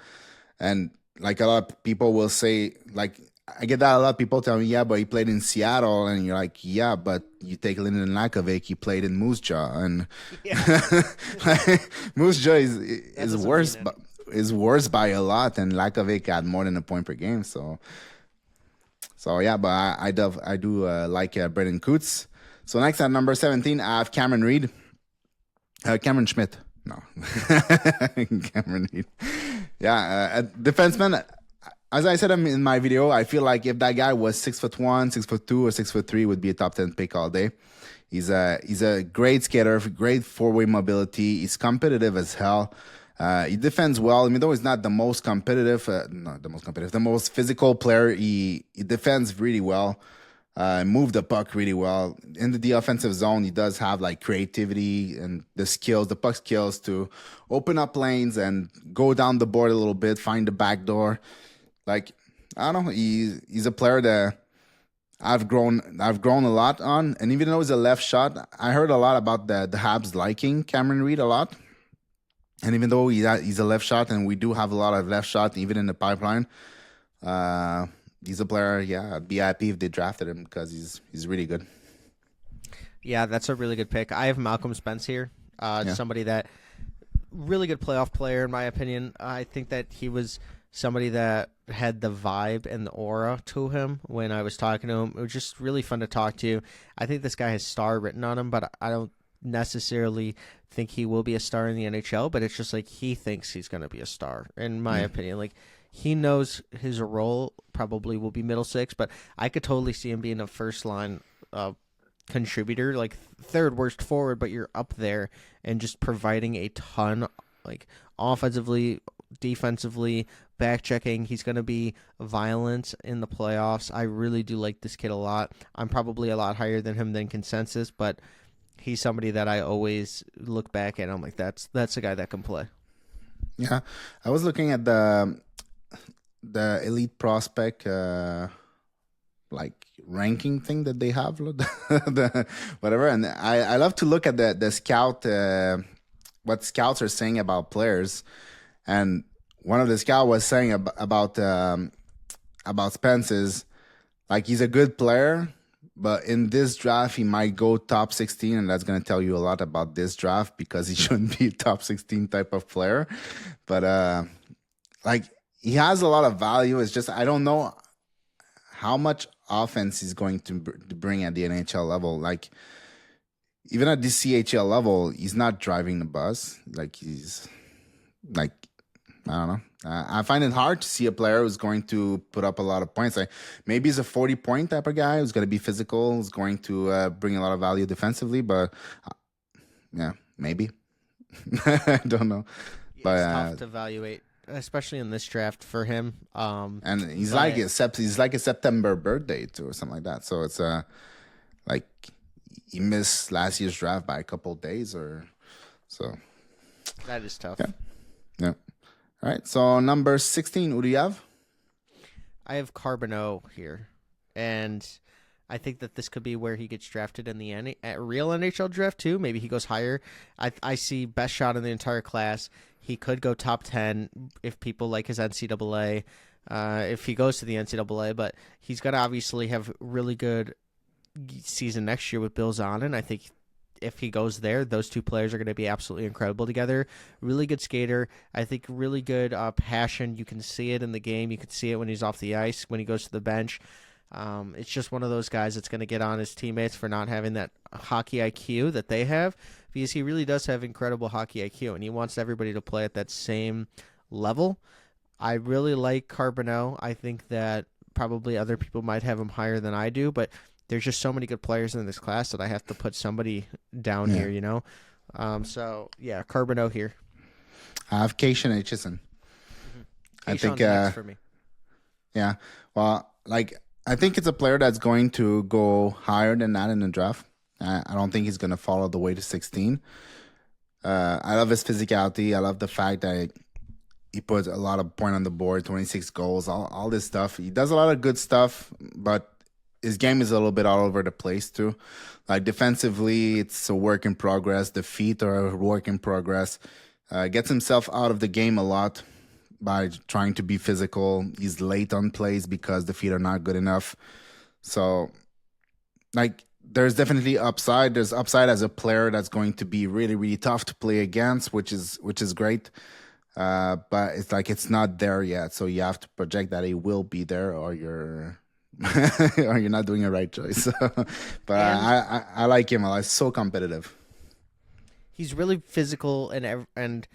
And like a lot of people will say, like, I get that a lot of people tell me, yeah, but he played in Seattle. And you're like, yeah, but you take Lyndon Lakovic, he played in Moose Jaw. And Moose Jaw is worse. Is worse by a lot, and Lakovic had more than a point per game. So yeah, but I do like Brendan Coots. So next at number 17, I have Cameron Reed. Cameron Schmidt. No. Cameron Reed. Yeah, defenseman. As I said in my video, I feel like if that guy was 6'1", 6'2", or 6'3", would be a top 10 pick all day. He's a great skater, great four-way mobility. He's competitive as hell. He defends well. I mean, though he's not the most competitive, the most physical player, he defends really well. Move the puck really well. In the offensive zone, he does have like creativity and the puck skills to open up lanes and go down the board a little bit, find the back door. Like, I don't know, he's a player that I've grown a lot on. And even though he's a left shot, I heard a lot about the Habs liking Cameron Reed a lot. And even though he's a left shot, and we do have a lot of left shot even in the pipeline, he's a player. Yeah, I'd be happy if they drafted him because he's really good. Yeah, that's a really good pick. I have Malcolm Spence here. Yeah. Somebody that really good playoff player in my opinion. I think that he was somebody that had the vibe and the aura to him when I was talking to him. It was just really fun to talk to. I think this guy has star written on him, but I don't necessarily think he will be a star in the NHL, but it's just like he thinks he's going to be a star in my opinion. Like he knows his role probably will be middle six, but I could totally see him being a first line contributor, like third worst forward, but you're up there and just providing a ton, like offensively, defensively, back checking. He's going to be violent in the playoffs. I really do like this kid a lot. I'm probably a lot higher than him than consensus, but he's somebody that I always look back at. And I'm like, that's a guy that can play. Yeah, I was looking at the elite prospect like ranking thing that they have, the whatever, and I love to look at the scout, what scouts are saying about players, and one of the scout was saying about Spence is like he's a good player, but in this draft he might go top 16, and that's gonna tell you a lot about this draft because he shouldn't be a top 16 type of player, but like he has a lot of value. It's just I don't know how much offense he's going to bring at the NHL level. Like even at the CHL level, he's not driving the bus. Like he's like I don't know. I find it hard to see a player who's going to put up a lot of points. Like maybe he's a 40-point type of guy who's going to be physical, who's going to bring a lot of value defensively. But yeah, maybe I don't know. It's But tough to evaluate, especially in this draft for him. And he's like a September birthday too, or something like that. So it's like he missed last year's draft by a couple of days, or so. That is tough. Yeah. All right. So number 16, who do you have? I have Carbonneau here, and I think that this could be where he gets drafted in the real NHL draft too. Maybe he goes higher. I see best shot in the entire class. He could go top 10 if people like his NCAA, if he goes to the NCAA, but he's going to obviously have really good season next year with Bill Zonin. I think if he goes there, those two players are going to be absolutely incredible together. Really good skater. I think really good passion. You can see it in the game. You can see it when he's off the ice, when he goes to the bench. It's just one of those guys that's going to get on his teammates for not having that hockey IQ that they have, because he really does have incredible hockey IQ, and he wants everybody to play at that same level. I really like Carbonneau. I think that probably other people might have him higher than I do, but there's just so many good players in this class that I have to put somebody down here, you know? So, yeah, Carbonneau here. I have Cation Aitchison. I think next for me. Yeah. Well, like I think it's a player that's going to go higher than that in the draft. I don't think he's going to follow the way to 16. I love his physicality. I love the fact that he puts a lot of point on the board, 26 goals, all this stuff. He does a lot of good stuff, but his game is a little bit all over the place too. Like defensively, it's a work in progress. The feet are a work in progress. Gets himself out of the game a lot by trying to be physical. He's late on plays because the feet are not good enough. So, like, there's definitely upside. There's upside as a player that's going to be really, really tough to play against, which is great. But it's like it's not there yet. So you have to project that he will be there, or you're or you're not doing a right choice. But I like him. He's so competitive. He's really physical and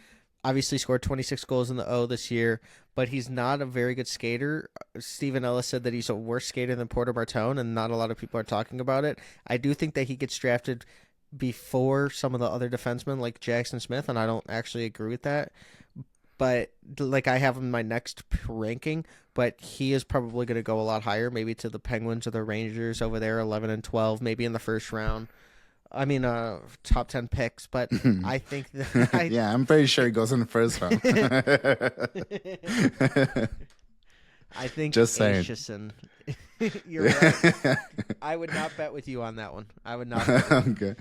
obviously scored 26 goals in the O this year, but he's not a very good skater. Stephen Ellis said that he's a worse skater than Porter Martone, and not a lot of people are talking about it. I do think that he gets drafted before some of the other defensemen like Jackson Smith, and I don't actually agree with that. But like I have him in my next ranking, but he is probably going to go a lot higher, maybe to the Penguins or the Rangers over there, 11 and 12, maybe in the first round. I mean, top 10 picks, but I think that yeah, I'm pretty sure he goes in the first round. I think just saying. Aitchison, you're right. I would not bet with you on that one. I would not. Bet okay.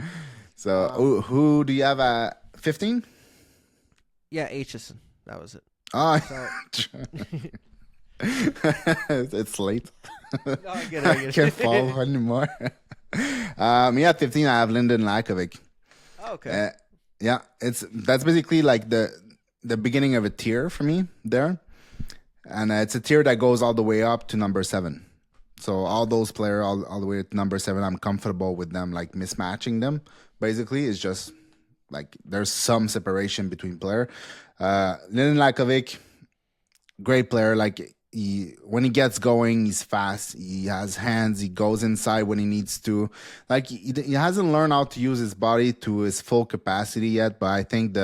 So who do you have at 15? Yeah, Aitchison. That was it. Oh, So it's late. no, I get it. I Can't get it. follow anymore. Me at 15, I have Lyndon Lakovic. Oh, okay. Uh, yeah, that's basically like the beginning of a tier for me there, and it's a tier that goes all the way up to number 7. So all those players all the way to number 7, I'm comfortable with them, like mismatching them. Basically, it's just like there's some separation between player. Lyndon Lakovic, great player. Like when he gets going, he's fast. He has hands. He goes inside when he needs to. Like he hasn't learned how to use his body to his full capacity yet. But I think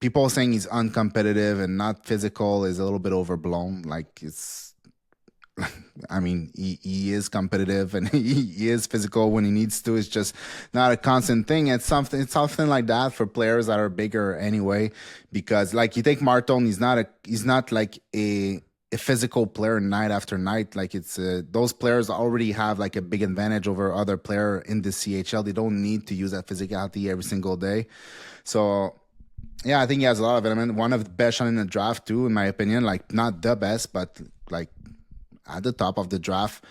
people saying he's uncompetitive and not physical is a little bit overblown. Like I mean, he is competitive and he is physical when he needs to. It's just not a constant thing. It's something like that for players that are bigger anyway. Because like you take Martin, he's not like a physical player night after night. Like those players already have like a big advantage over other player in the CHL. They don't need to use that physicality every single day. So yeah, I think he has a lot of element. One of the best shot in the draft too, in my opinion. Like not the best, but like at the top of the draft.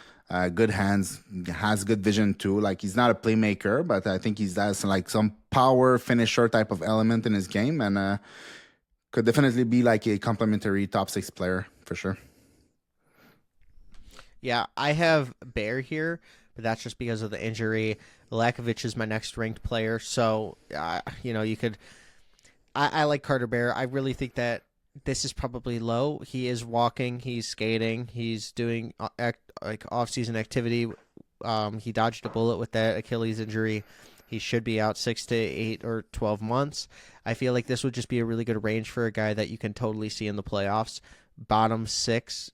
Good hands, has good vision too. Like he's not a playmaker, but I think he's has like some power finisher type of element in his game, and could definitely be like a complementary top 6 player for sure. Yeah, I have Bear here, but that's just because of the injury. Lakovic is my next ranked player, so you could. I like Carter Bear. I really think that this is probably low. He is walking, he's skating, he's doing like off-season activity. He dodged a bullet with that Achilles injury. He should be out 6 to 8 or 12 months. I feel like this would just be a really good range for a guy that you can totally see in the playoffs. Bottom 6,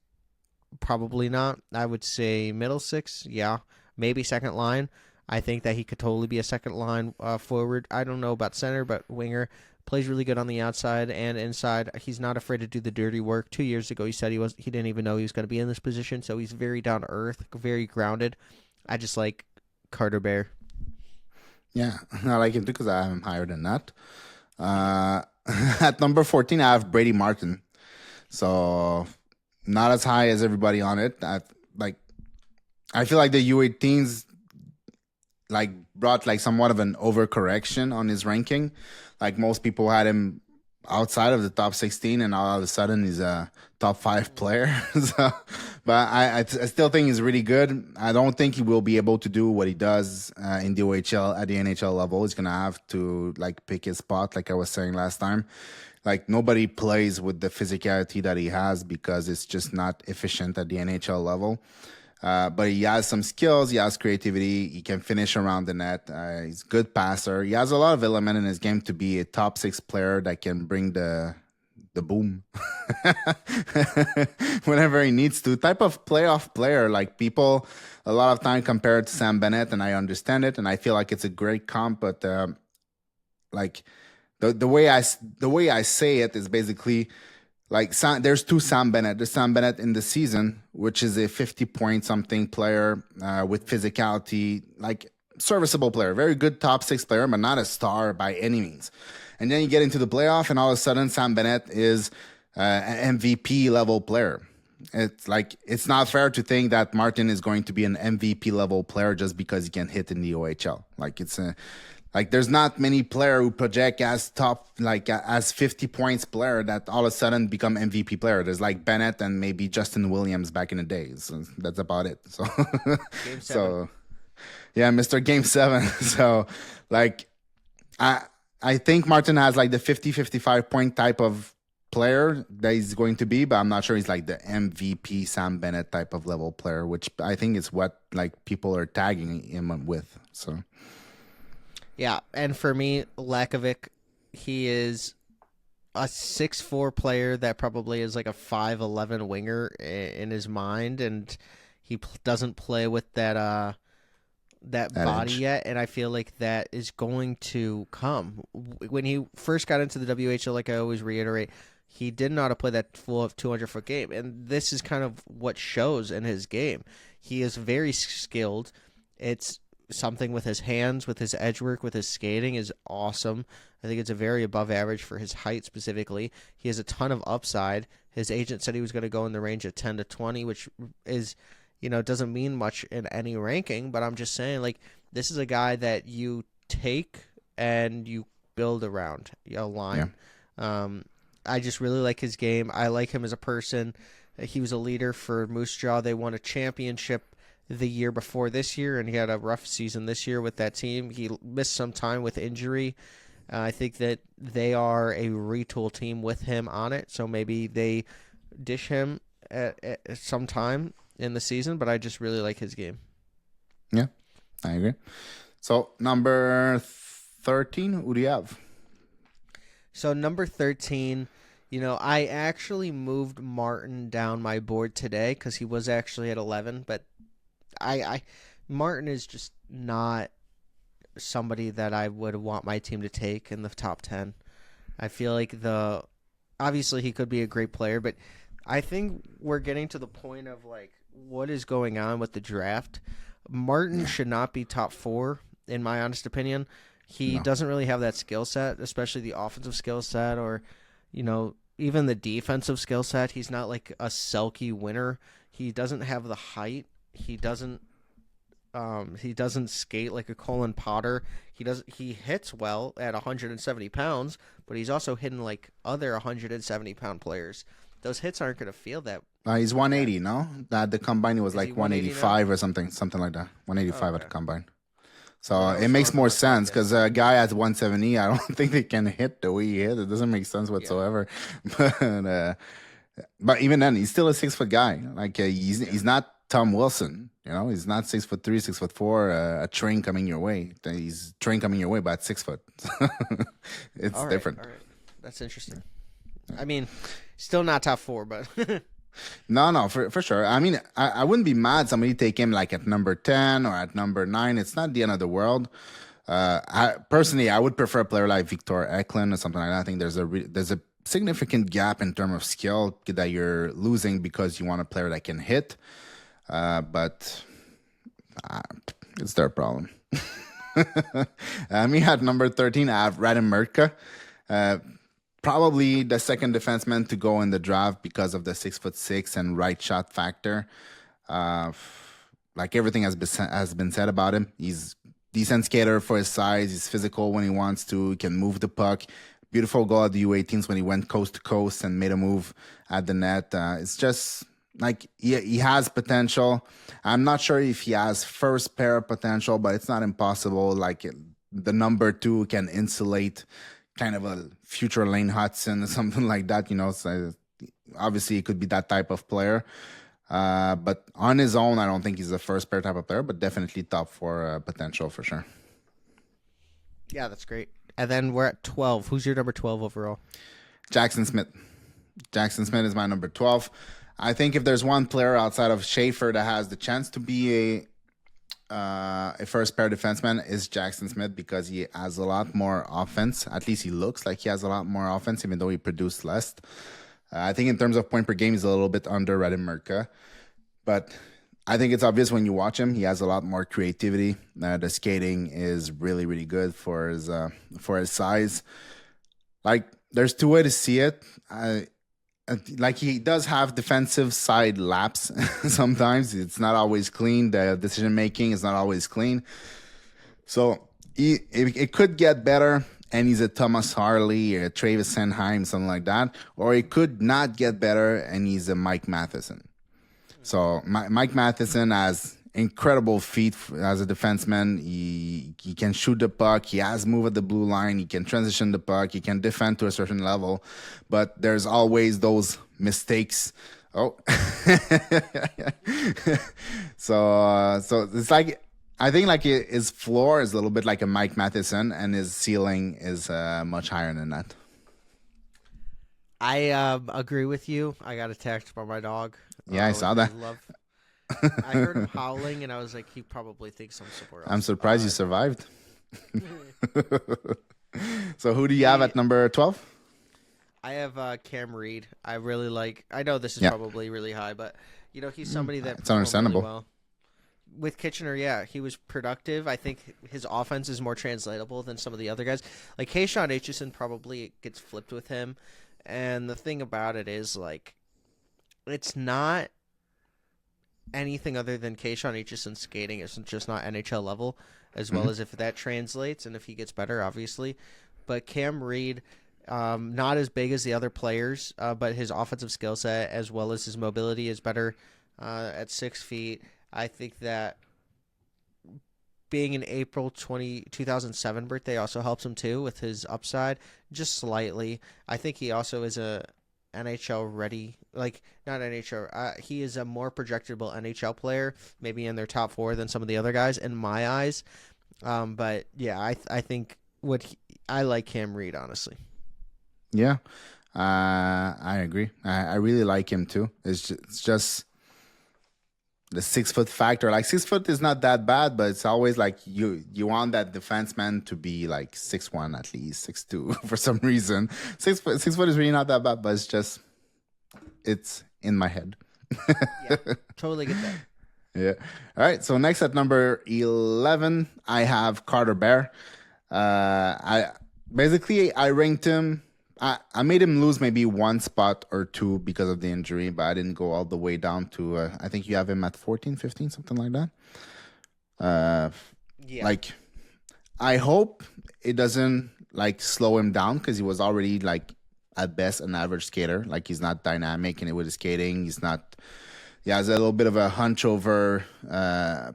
probably not. I would say middle 6, yeah. Maybe second line. I think that he could totally be a second line forward. I don't know about center, but winger. Plays really good on the outside and inside. He's not afraid to do the dirty work. 2 years ago, he said he didn't even know he was going to be in this position, so he's very down to earth, very grounded. I just like Carter Bear. Yeah, I like him too because I have him higher than that. At number 14, I have Brady Martin. So not as high as everybody on it. I feel like the U18s like brought like somewhat of an overcorrection on his ranking. Like most people had him outside of the top 16, and all of a sudden he's a top 5 player. So, but I still think he's really good. I don't think he will be able to do what he does in the OHL at the NHL level. He's gonna have to like pick his spot, like I was saying last time. Like nobody plays with the physicality that he has because it's just not efficient at the NHL level. But he has some skills. He has creativity. He can finish around the net. He's a good passer. He has a lot of element in his game to be a top 6 player that can bring the boom whenever he needs to. Type of playoff player. Like people a lot of time compare it to Sam Bennett, and I understand it, and I feel like it's a great comp. But like the way I say it is basically. Like there's 2 Sam Bennett. There's Sam Bennett in the season, which is a 50-point something player with physicality, like serviceable player, very good top 6 player, but not a star by any means. And then you get into the playoff, and all of a sudden Sam Bennett is an MVP level player. It's like it's not fair to think that Martin is going to be an MVP level player just because he can hit in the OHL. Like like there's not many player who project as top, like as 50 points player that all of a sudden become MVP player. There's like Bennett and maybe Justin Williams back in the days. So that's about it. So, Game 7. So yeah, Mr. Game 7. So like, I think Martin has like the 55 point type of player that he's going to be, but I'm not sure he's like the MVP Sam Bennett type of level player, which I think is what like people are tagging him with. So. Yeah, and for me, Lakovic, he is a 6'4" player that probably is like a 5'11" winger in his mind, and he doesn't play with that body Edge. yet, and I feel like that is going to come. When he first got into the WHL, like I always reiterate, he didn't know how to play that full 200-foot game, and this is kind of what shows in his game. He is very skilled. It's something with his hands, with his edge work, with his skating is awesome. I think it's a very above average for his height specifically. He has a ton of upside. His agent said he was going to go in the range of 10 to 20, which is, doesn't mean much in any ranking, but I'm just saying, like, this is a guy that you take and you build around a line. Yeah. I just really like his game. I like him as a person. He was a leader for Moose Jaw. They won a championship the year before this year, and he had a rough season this year with that team. He missed some time with injury. I think that they are a retool team with him on it, so maybe they dish him at some time in the season, but I just really like his game. Yeah, I agree. So, number 13, who do you have? So, number 13, I actually moved Martin down my board today because he was actually at 11, but Martin is just not somebody that I would want my team to take in the top 10. I feel like obviously he could be a great player, but I think we're getting to the point of like what is going on with the draft. Martin should not be top 4 in my honest opinion. He doesn't really have that skill set, especially the offensive skill set or even the defensive skill set. He's not like a Selke winner. He doesn't have the height. He doesn't skate like a Colin Potter. He hits well at 170 pounds, but he's also hitting like other 170-pound players. Those hits aren't going to feel that. He's 180, no? The combine was like 185 or something like that. 185 at the combine. So it makes more sense because a guy at 170, I don't think they can hit the way he hit. It doesn't make sense whatsoever. Yeah. But even then, he's still a 6-foot guy. Like he's not Tom Wilson. He's not 6'3", 6'4", a train coming your way. He's train coming your way, but at 6 foot. It's different. All right. That's interesting. I mean, still not top 4, but no, for sure. I mean, I wouldn't be mad somebody take him like at number 10 or at number 9. It's not the end of the world. Personally, I would prefer a player like Victor Eklund or something like that. I think there's a significant gap in terms of skill that you're losing because you want a player that can hit. But it's their problem. Me at number 13, I have Radim Murka. Probably the second defenseman to go in the draft because of the 6'6" and right shot factor. Like everything has been said about him. He's decent skater for his size. He's physical when he wants to. He can move the puck. Beautiful goal at the U18s when he went coast to coast and made a move at the net. It's just like he has potential. I'm not sure if he has first pair potential, but it's not impossible. Like the number 2 can insulate kind of a future Lane Hudson or something like that. So obviously he could be that type of player. But on his own, I don't think he's a first pair type of player, but definitely top 4 potential for sure. Yeah, that's great. And then we're at 12. Who's your number 12 overall? Jackson Smith. Jackson Smith is my number 12. I think if there's one player outside of Schaefer that has the chance to be a first pair defenseman, is Jackson Smith because he has a lot more offense. At least he looks like he has a lot more offense, even though he produced less. I think in terms of point per game, he's a little bit under Radim Murka. But I think it's obvious when you watch him, he has a lot more creativity. The skating is really, really good for his size. Like, there's 2 ways to see it. Like he does have defensive side laps. Sometimes it's not always clean. The decision making is not always clean. So it could get better, and he's a Thomas Harley, a Travis Sanheim, something like that. Or it could not get better, and he's a Mike Matheson. So Mike Matheson has incredible feet as a defenseman. He can shoot the puck. He has move at the blue line. He can transition the puck. He can defend to a certain level. But there's always those mistakes. Oh. So it's like, I think like his floor is a little bit like a Mike Matheson, and his ceiling is much higher than that. I agree with you. I got attacked by my dog. Yeah, I saw that. I heard him howling, and I was like, he probably thinks I'm somewhere else. I'm surprised you survived. So who do you have at number 12? I have Cam Reed. I really like. I know this is probably really high, but he's somebody that it's understandable. Really with Kitchener, yeah, he was productive. I think his offense is more translatable than some of the other guys. Like Kayshawn Aitchison probably gets flipped with him, and the thing about it is like it's not anything other than Kayshawn Aitchison skating. It's just not NHL level, as well as if that translates and if he gets better, obviously. But Cam Reed, not as big as the other players, but his offensive skill set as well as his mobility is better at 6 feet. I think that being an April 2007 birthday also helps him too with his upside, just slightly. I think he also is a NHL ready, like not NHL. He is a more projectable NHL player, maybe in their top 4 than some of the other guys in my eyes. But yeah, I think I like Cam Reed, honestly. Yeah, I agree. I really like him too. It's just the 6 foot factor. Like 6 foot is not that bad, but it's always like you want that defenseman to be like 6'1" at least, 6'2" for some reason. 6 foot is really not that bad, but it's in my head. Yeah, totally get that. Yeah. All right. So next at number 11, I have Carter Bear. I ranked him. I made him lose maybe 1 spot or 2 because of the injury, but I didn't go all the way down to, I think you have him at 14, 15, something like that. Yeah. Like, I hope it doesn't like slow him down because he was already like at best an average skater. Like he's not dynamic in it with his skating. He has a little bit of a hunch over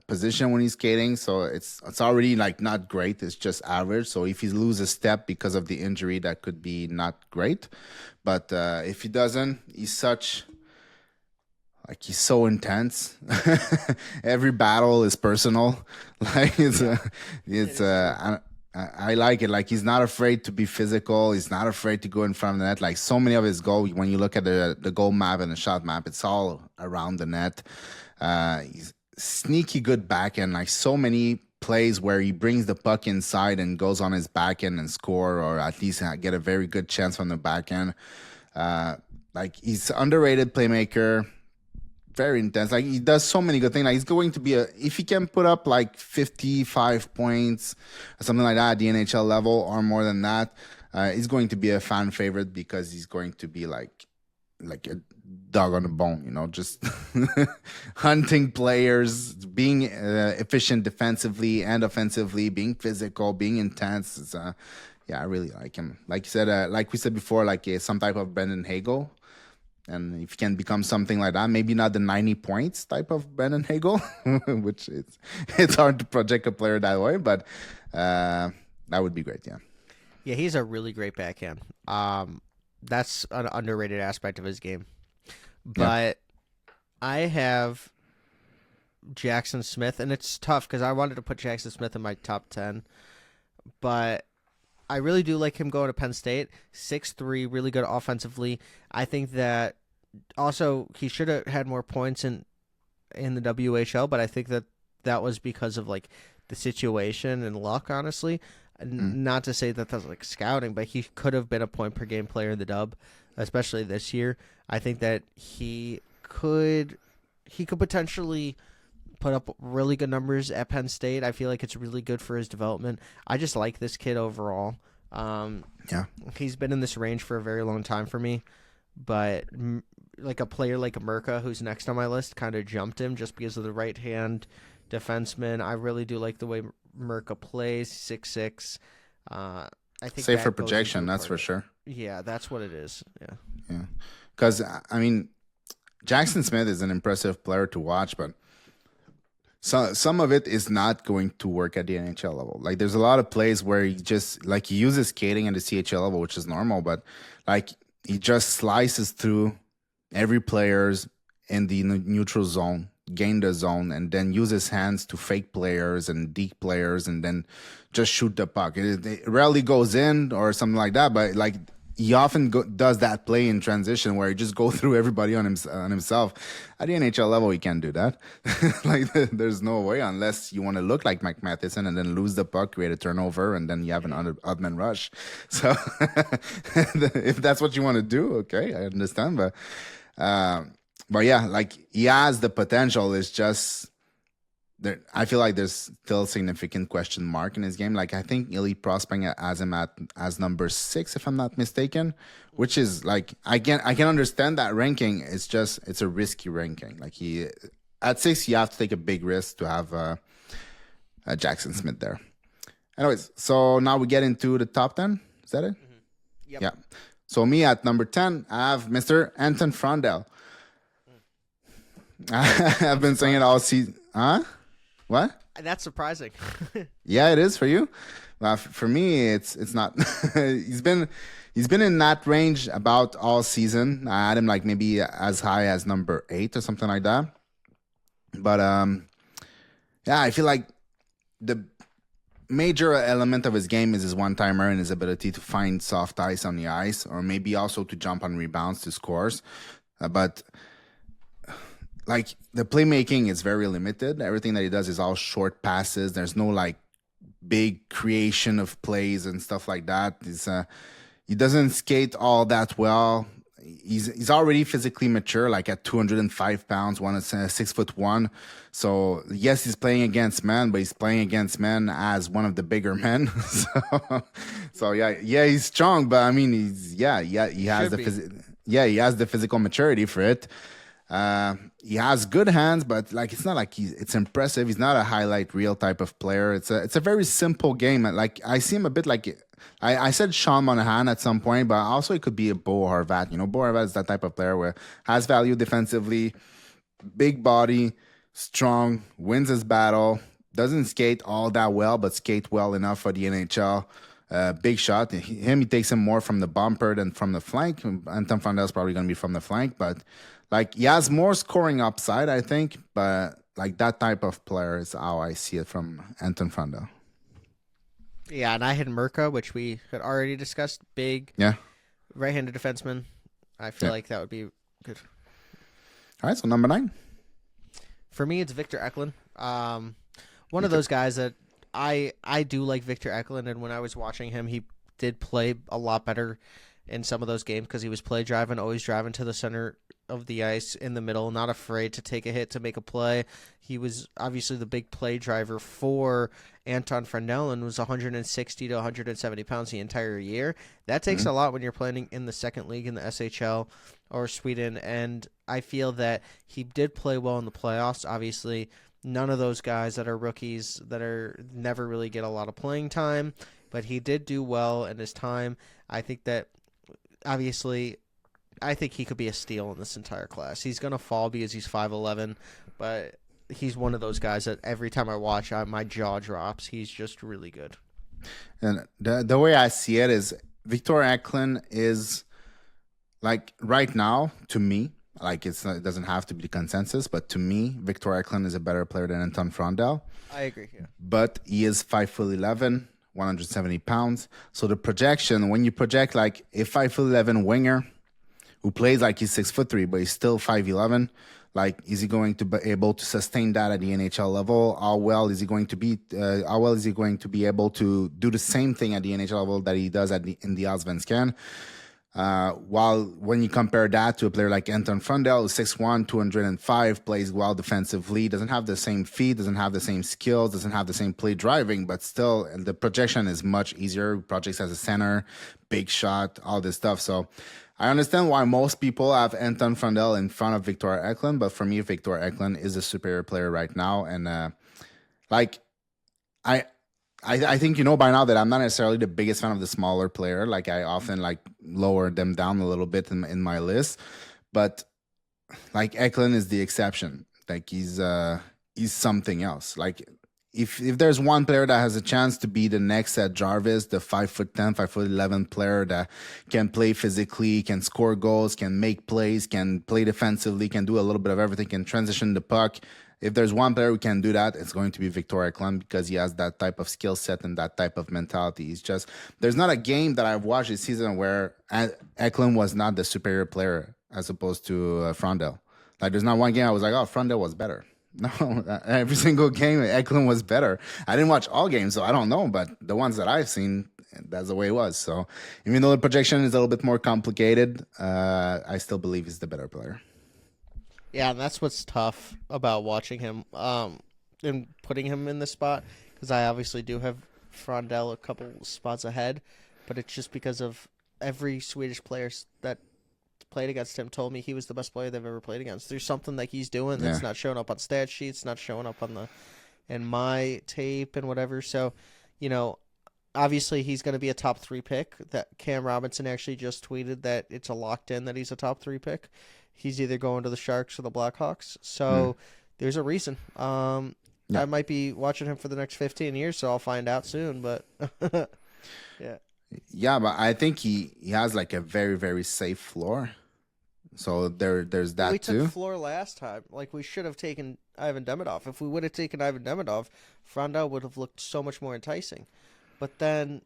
position when he's skating, so it's already like not great. It's just average. So if he loses a step because of the injury, that could be not great. But if he doesn't, he's so intense. Every battle is personal. Like I like it. Like he's not afraid to be physical. He's not afraid to go in front of the net. Like so many of his goals, when you look at the goal map and the shot map, it's all around the net. He's sneaky good backhand. Like so many plays where he brings the puck inside and goes on his backhand and score, or at least get a very good chance from the backhand. Like he's underrated playmaker. Very intense. Like he does so many good things. Like he's going to be if he can put up like 55 points or something like that at the NHL level or more than that, he's going to be a fan favorite because he's going to be like a dog on the bone, just hunting players, being efficient defensively and offensively, being physical, being intense. It's, yeah, I really like him. Like you said, like we said before, like some type of Brendan Hagel. And if you can become something like that, maybe not the 90 points type of Brendan Hagel, which it's hard to project a player that way, but that would be great, yeah. Yeah, he's a really great backhand. That's an underrated aspect of his game. But I have Jackson Smith, and it's tough because I wanted to put Jackson Smith in my top 10, but I really do like him going to Penn State. 6'3", really good offensively. I think that also he should have had more points in the WHL, but I think that was because of like the situation and luck, honestly. Not to say that that's like scouting, but he could have been a point per game player in the dub, especially this year. I think that he could potentially put up really good numbers at Penn State. I feel like it's really good for his development. I just like this kid overall. He's been in this range for a very long time for me, but like a player like America, who's next on my list, kind of jumped him just because of the right hand defenseman. I really do like the way America plays. 6'6". I think safe for projection, that's for sure. Yeah, that's what it is. Yeah, because I mean, Jackson Smith is an impressive player to watch, but some of it is not going to work at the NHL level. Like there's a lot of plays where he just like he uses skating at the CHL level, which is normal, but like he just slices through every players in the neutral zone, gain the zone, and then use his hands to fake players and deep players, and then just shoot the puck. It rarely goes in or something like that, but like he often does that play in transition where he just go through everybody on himself. At the NHL level, he can't do that. Like there's no way unless you want to look like Mike Matheson and then lose the puck, create a turnover, and then you have an odd man rush. So if that's what you want to do, okay, I understand. But yeah, like he has the potential. It's just I feel like there's still a significant question mark in his game. Like I think Elite Prospect has him as number 6, if I'm not mistaken, which is like I can understand that ranking. It's a risky ranking. Like at 6 you have to take a big risk to have Jackson Smith there. Anyways, so now we get into the top 10. Is that it? Yep. Yeah. So me at number 10, I have Mr. Anton Frondel. I've been saying it all season. Huh? What? That's surprising. Yeah, it is for you. For me, it's not. he's been in that range about all season. I had him like maybe as high as number 8 or something like that. But yeah, I feel like the major element of his game is his one-timer and his ability to find soft ice on the ice, or maybe also to jump on rebounds to scores. But like the playmaking is very limited. Everything that he does is all short passes. There's no like big creation of plays and stuff like that. He doesn't skate all that well. He's already physically mature, like at 205 pounds, 6'1". So yes, he's playing against men, but he's playing against men as one of the bigger men. so yeah, he's strong, but I mean, he has he has the physical maturity for it. He has good hands, but like it's not like it's impressive. He's not a highlight reel type of player. It's a very simple game. Like I see him a bit like I said Sean Monahan at some point, but also it could be a Bo Horvat. You know, Bo Horvat is that type of player where has value defensively, big body, strong, wins his battle, doesn't skate all that well, but skate well enough for the NHL. Big shot. He takes him more from the bumper than from the flank. Anton Frondel is probably going to be from the flank, but like he has more scoring upside, I think. But like that type of player is how I see it from Anton Frondel. Yeah, and I had Mirka, which we had already discussed. Big, right-handed defenseman. I feel like that would be good. All right, so number 9. For me, it's Victor Eklund. One of those guys that I do like Victor Eklund, and when I was watching him, he did play a lot better in some of those games because he was play driving, always driving to the center of the ice in the middle, not afraid to take a hit to make a play. He was obviously the big play driver for Anton Frondel and was 160 to 170 pounds the entire year. That takes a lot when you're playing in the second league in the SHL or Sweden, and I feel that he did play well in the playoffs. Obviously, none of those guys that are rookies that are never really get a lot of playing time, but he did do well in his time. I think that obviously I think he could be a steal in this entire class. He's going to fall because he's 5'11", but he's one of those guys that every time I watch, my jaw drops. He's just really good. And the way I see it is Victor Eklund is like right now, to me, like it doesn't have to be the consensus, but to me, Victor Eklund is a better player than Anton Frondel. I agree. Yeah. But he is 5'11", 170 pounds. So the projection, when you project like a 5'11" winger who plays like he's 6'3", but he's still 5'11", like is he going to be able to sustain that at the NHL level? How well is he going to be? How well is he going to be able to do the same thing at the NHL level that he does in the Allsvenskan? While when you compare that to a player like Anton Frondel, who's 6'1", 205, plays well defensively, doesn't have the same feet, doesn't have the same skills, doesn't have the same play driving, but still the projection is much easier. Projects as a center, big shot, all this stuff. So I understand why most people have Anton Frondel in front of Victor Eklund, but for me, Victor Eklund is a superior player right now. And I think you know by now that I'm not necessarily the biggest fan of the smaller player. Like I often like lower them down a little bit in my list, but like Eklund is the exception. Like he's something else. Like if there's one player that has a chance to be the next Jarvis, the 5'10", 5'11" player that can play physically, can score goals, can make plays, can play defensively, can do a little bit of everything, can transition the puck. If there's one player who can do that, it's going to be Victor Eklund because he has that type of skill set and that type of mentality. It's just, there's not a game that I've watched this season where Eklund was not the superior player as opposed to Frondel. Like there's not one game I was like, oh, Frondel was better. No, every single game, Eklund was better. I didn't watch all games, so I don't know, but the ones that I've seen, that's the way it was. So even though the projection is a little bit more complicated, I still believe he's the better player. Yeah, and that's what's tough about watching him. in putting him in this spot because I obviously do have Frondell a couple spots ahead, but it's just because of every Swedish player that played against him told me he was the best player they've ever played against. There's something that he's doing that's not showing up on stat sheets, not showing up on the in my tape and whatever. So, you know, obviously he's going to be a top 3 pick. That Cam Robinson actually just tweeted that it's a locked in that he's a top 3 pick. He's either going to the Sharks or the Blackhawks. So there's a reason. I might be watching him for the next 15 years, so I'll find out soon. But yeah. Yeah, but I think he has like a very, very safe floor. So there's that too. We took floor last time. Like, we should have taken Ivan Demidov. If we would have taken Ivan Demidov, Frondell would have looked so much more enticing. But then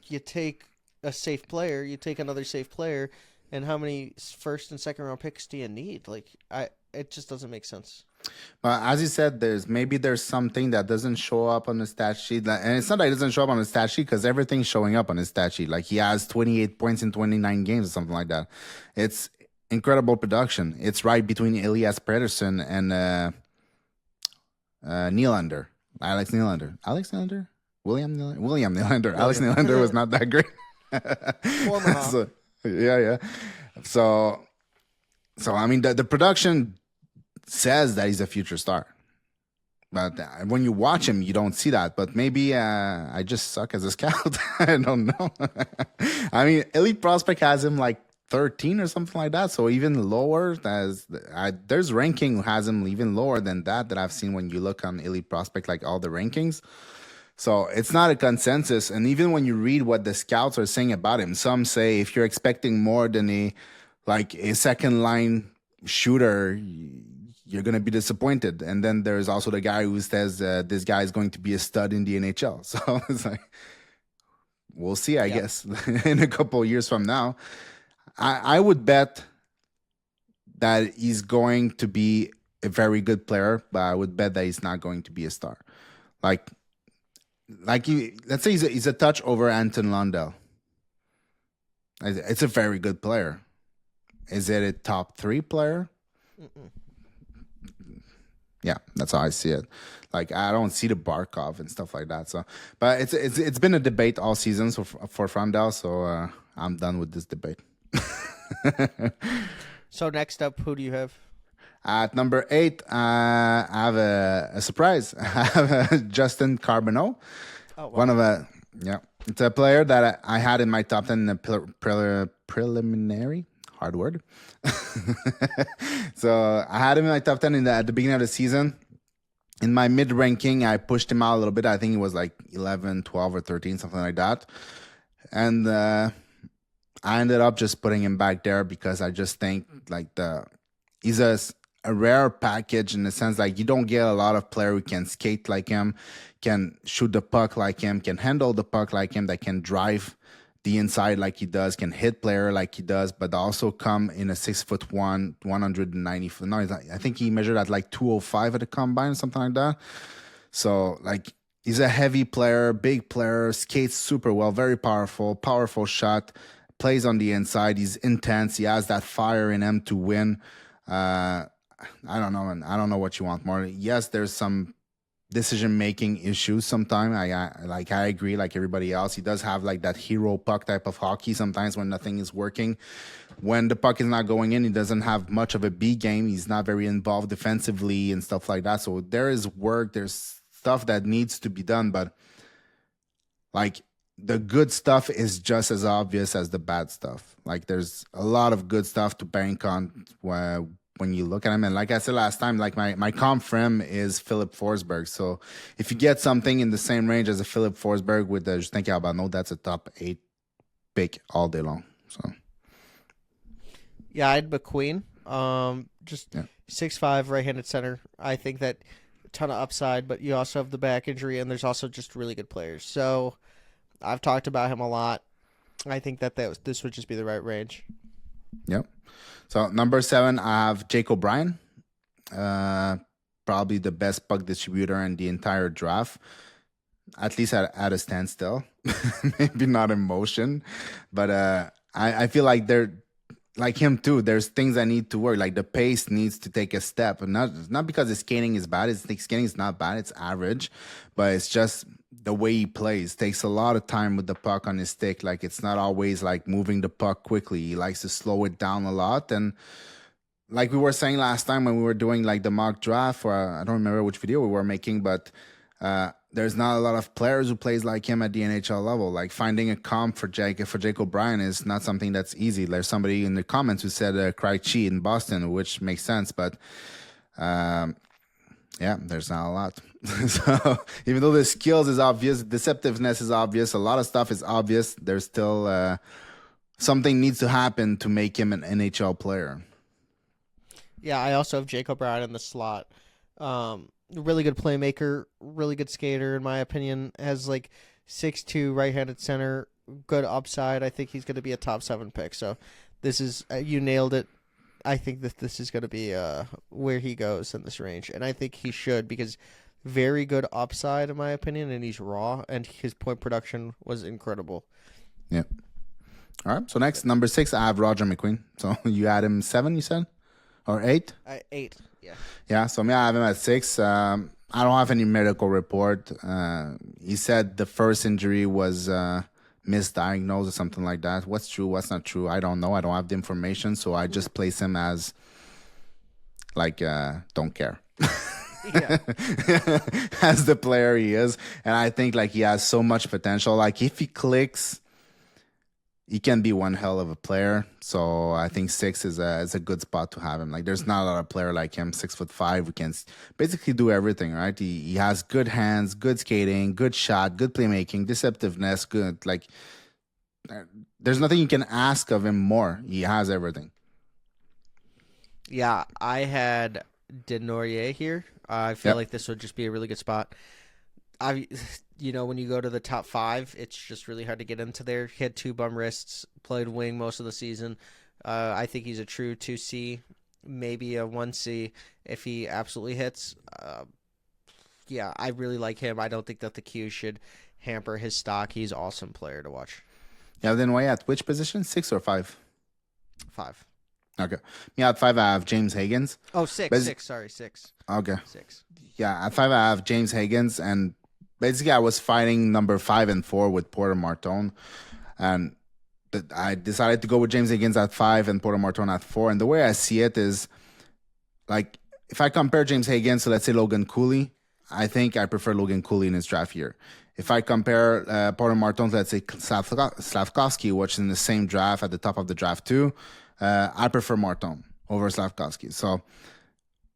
you take a safe player, you take another safe player, and how many first and second round picks do you need? Like, it just doesn't make sense. But as you said, there's something that doesn't show up on the stat sheet, and it's not that it doesn't show up on the stat sheet because everything's showing up on his stat sheet. Like, he has 28 points in 29 games or something like that. It's incredible production. It's right between Elias Pettersson and Nylander. Alex Nylander? William Nylander. Alex Nylander was not that great. So, yeah. So I mean, the production says that he's a future star. But when you watch him, you don't see that. But maybe I just suck as a scout. I don't know. I mean, Elite Prospect has him like 13 or something like that. So even lower. There's ranking who has him even lower than that I've seen when you look on Elite Prospect, like all the rankings. So it's not a consensus. And even when you read what the scouts are saying about him, some say if you're expecting more than a second line shooter, you're going to be disappointed. And then there's also the guy who says this guy is going to be a stud in the NHL. So it's like, we'll see, I guess, in a couple of years from now. I would bet that he's going to be a very good player, but I would bet that he's not going to be a star. Let's say he's a touch over Anton Lundell. It's a very good player. Is it a top 3 player? Mm-mm. Yeah, that's how I see it. Like, I don't see the Barkov and stuff like that. So, but it's been a debate all season for Frondell. So I'm done with this debate. So next up, who do you have? At number 8, I have a surprise. I have Justin Carbonneau. Oh, wow. It's a player that I had in my top 10 in the preliminary. Hard word. So I had him in my top 10 at the beginning of the season. In my mid ranking, I pushed him out a little bit. I think he was like 11, 12, or 13, something like that. And I ended up just putting him back there because I just think he's a rare package in the sense like you don't get a lot of player who can skate like him, can shoot the puck like him, can handle the puck like him, that can drive the inside like he does, can hit player like he does, but also come in a 6'1", 190. No, I think he measured at like 205 at the combine, something like that. So like he's a heavy player, big player, skates super well, very powerful shot, plays on the inside. He's intense. He has that fire in him to win. I don't know, and I don't know what you want more. Yes, there's some decision-making issues sometimes. I agree, like everybody else. He does have like that hero puck type of hockey sometimes when nothing is working. When the puck is not going in, he doesn't have much of a B game. He's not very involved defensively and stuff like that. So there is work. There's stuff that needs to be done, but like the good stuff is just as obvious as the bad stuff. Like there's a lot of good stuff to bank on when you look at him. And like I said last time, like my comp for him is Philip Forsberg. So if you get something in the same range as a Philip Forsberg with the Justin Carbonneau, that's a top 8 pick all day long. So yeah, I had McQueen. 6'5", right-handed center. I think that a ton of upside, but you also have the back injury, and there's also just really good players. So I've talked about him a lot. I think that this would just be the right range. Yep. So number 7, I have Jake O'Brien. Probably the best puck distributor in the entire draft. At least at a standstill. Maybe not in motion. But I feel like like him too, there's things that need to work. Like the pace needs to take a step, and not because his skating is bad. His skating is not bad; it's average, but it's just the way he plays takes a lot of time with the puck on his stick. Like it's not always like moving the puck quickly. He likes to slow it down a lot, and like we were saying last time when we were doing like the mock draft, or I don't remember which video we were making, but there's not a lot of players who plays like him at the NHL level. Like finding a comp for Jake O'Brien is not something that's easy. There's somebody in the comments who said Krejci in Boston, which makes sense, but yeah, there's not a lot. So even though the skills is obvious, deceptiveness is obvious, a lot of stuff is obvious, there's still something needs to happen to make him an NHL player. Yeah, I also have Jake O'Brien in the slot. Really good playmaker, really good skater, in my opinion. Has like 6'2", right-handed center, good upside. I think he's going to be a top 7 pick. So this is, you nailed it. I think that this is going to be where he goes in this range. And I think he should, because very good upside, in my opinion, and he's raw, and his point production was incredible. Yeah. All right. So next, number 6, I have Roger McQueen. So you had him 7, you said? Or 8? 8, yeah. Yeah, so me, I have him at 6. I don't have any medical report. He said the first injury was misdiagnosed or something like that. What's true, what's not true, I don't know. I don't have the information, so I just place him as, like, don't care. Yeah. As the player he is. And I think, like, he has so much potential. Like, if he clicks, he can be one hell of a player. So I think 6 is a good spot to have him. Like there's not a lot of player like him, 6'5", who can basically do everything, right? He has good hands, good skating, good shot, good playmaking, deceptiveness, good. Like there's nothing you can ask of him more. He has everything. Yeah, I had Denourier here. I feel like this would just be a really good spot. When you go to the top 5, it's just really hard to get into there. He had 2 bum wrists, played wing most of the season. I think he's a true 2C, maybe a 1C if he absolutely hits. Yeah, I really like him. I don't think that the Q should hamper his stock. He's an awesome player to watch. Yeah, then why at which position? 6 or 5? 5. Okay. Yeah, at 5 I have James Higgins. Oh, 6. 6. Sorry, 6. Okay. 6. Yeah, at 5 I have James Higgins, and basically I was fighting number 5 and 4 with Porter Martone, and I decided to go with James Higgins at 5 and Porter Martone at 4. And the way I see it is, like, if I compare James Higgins to, let's say, Logan Cooley, I think I prefer Logan Cooley in his draft year. If I compare Porter Martone to, let's say, Slavkovsky, which is in the same draft at the top of the draft too, I prefer Martone over Slavkovsky. So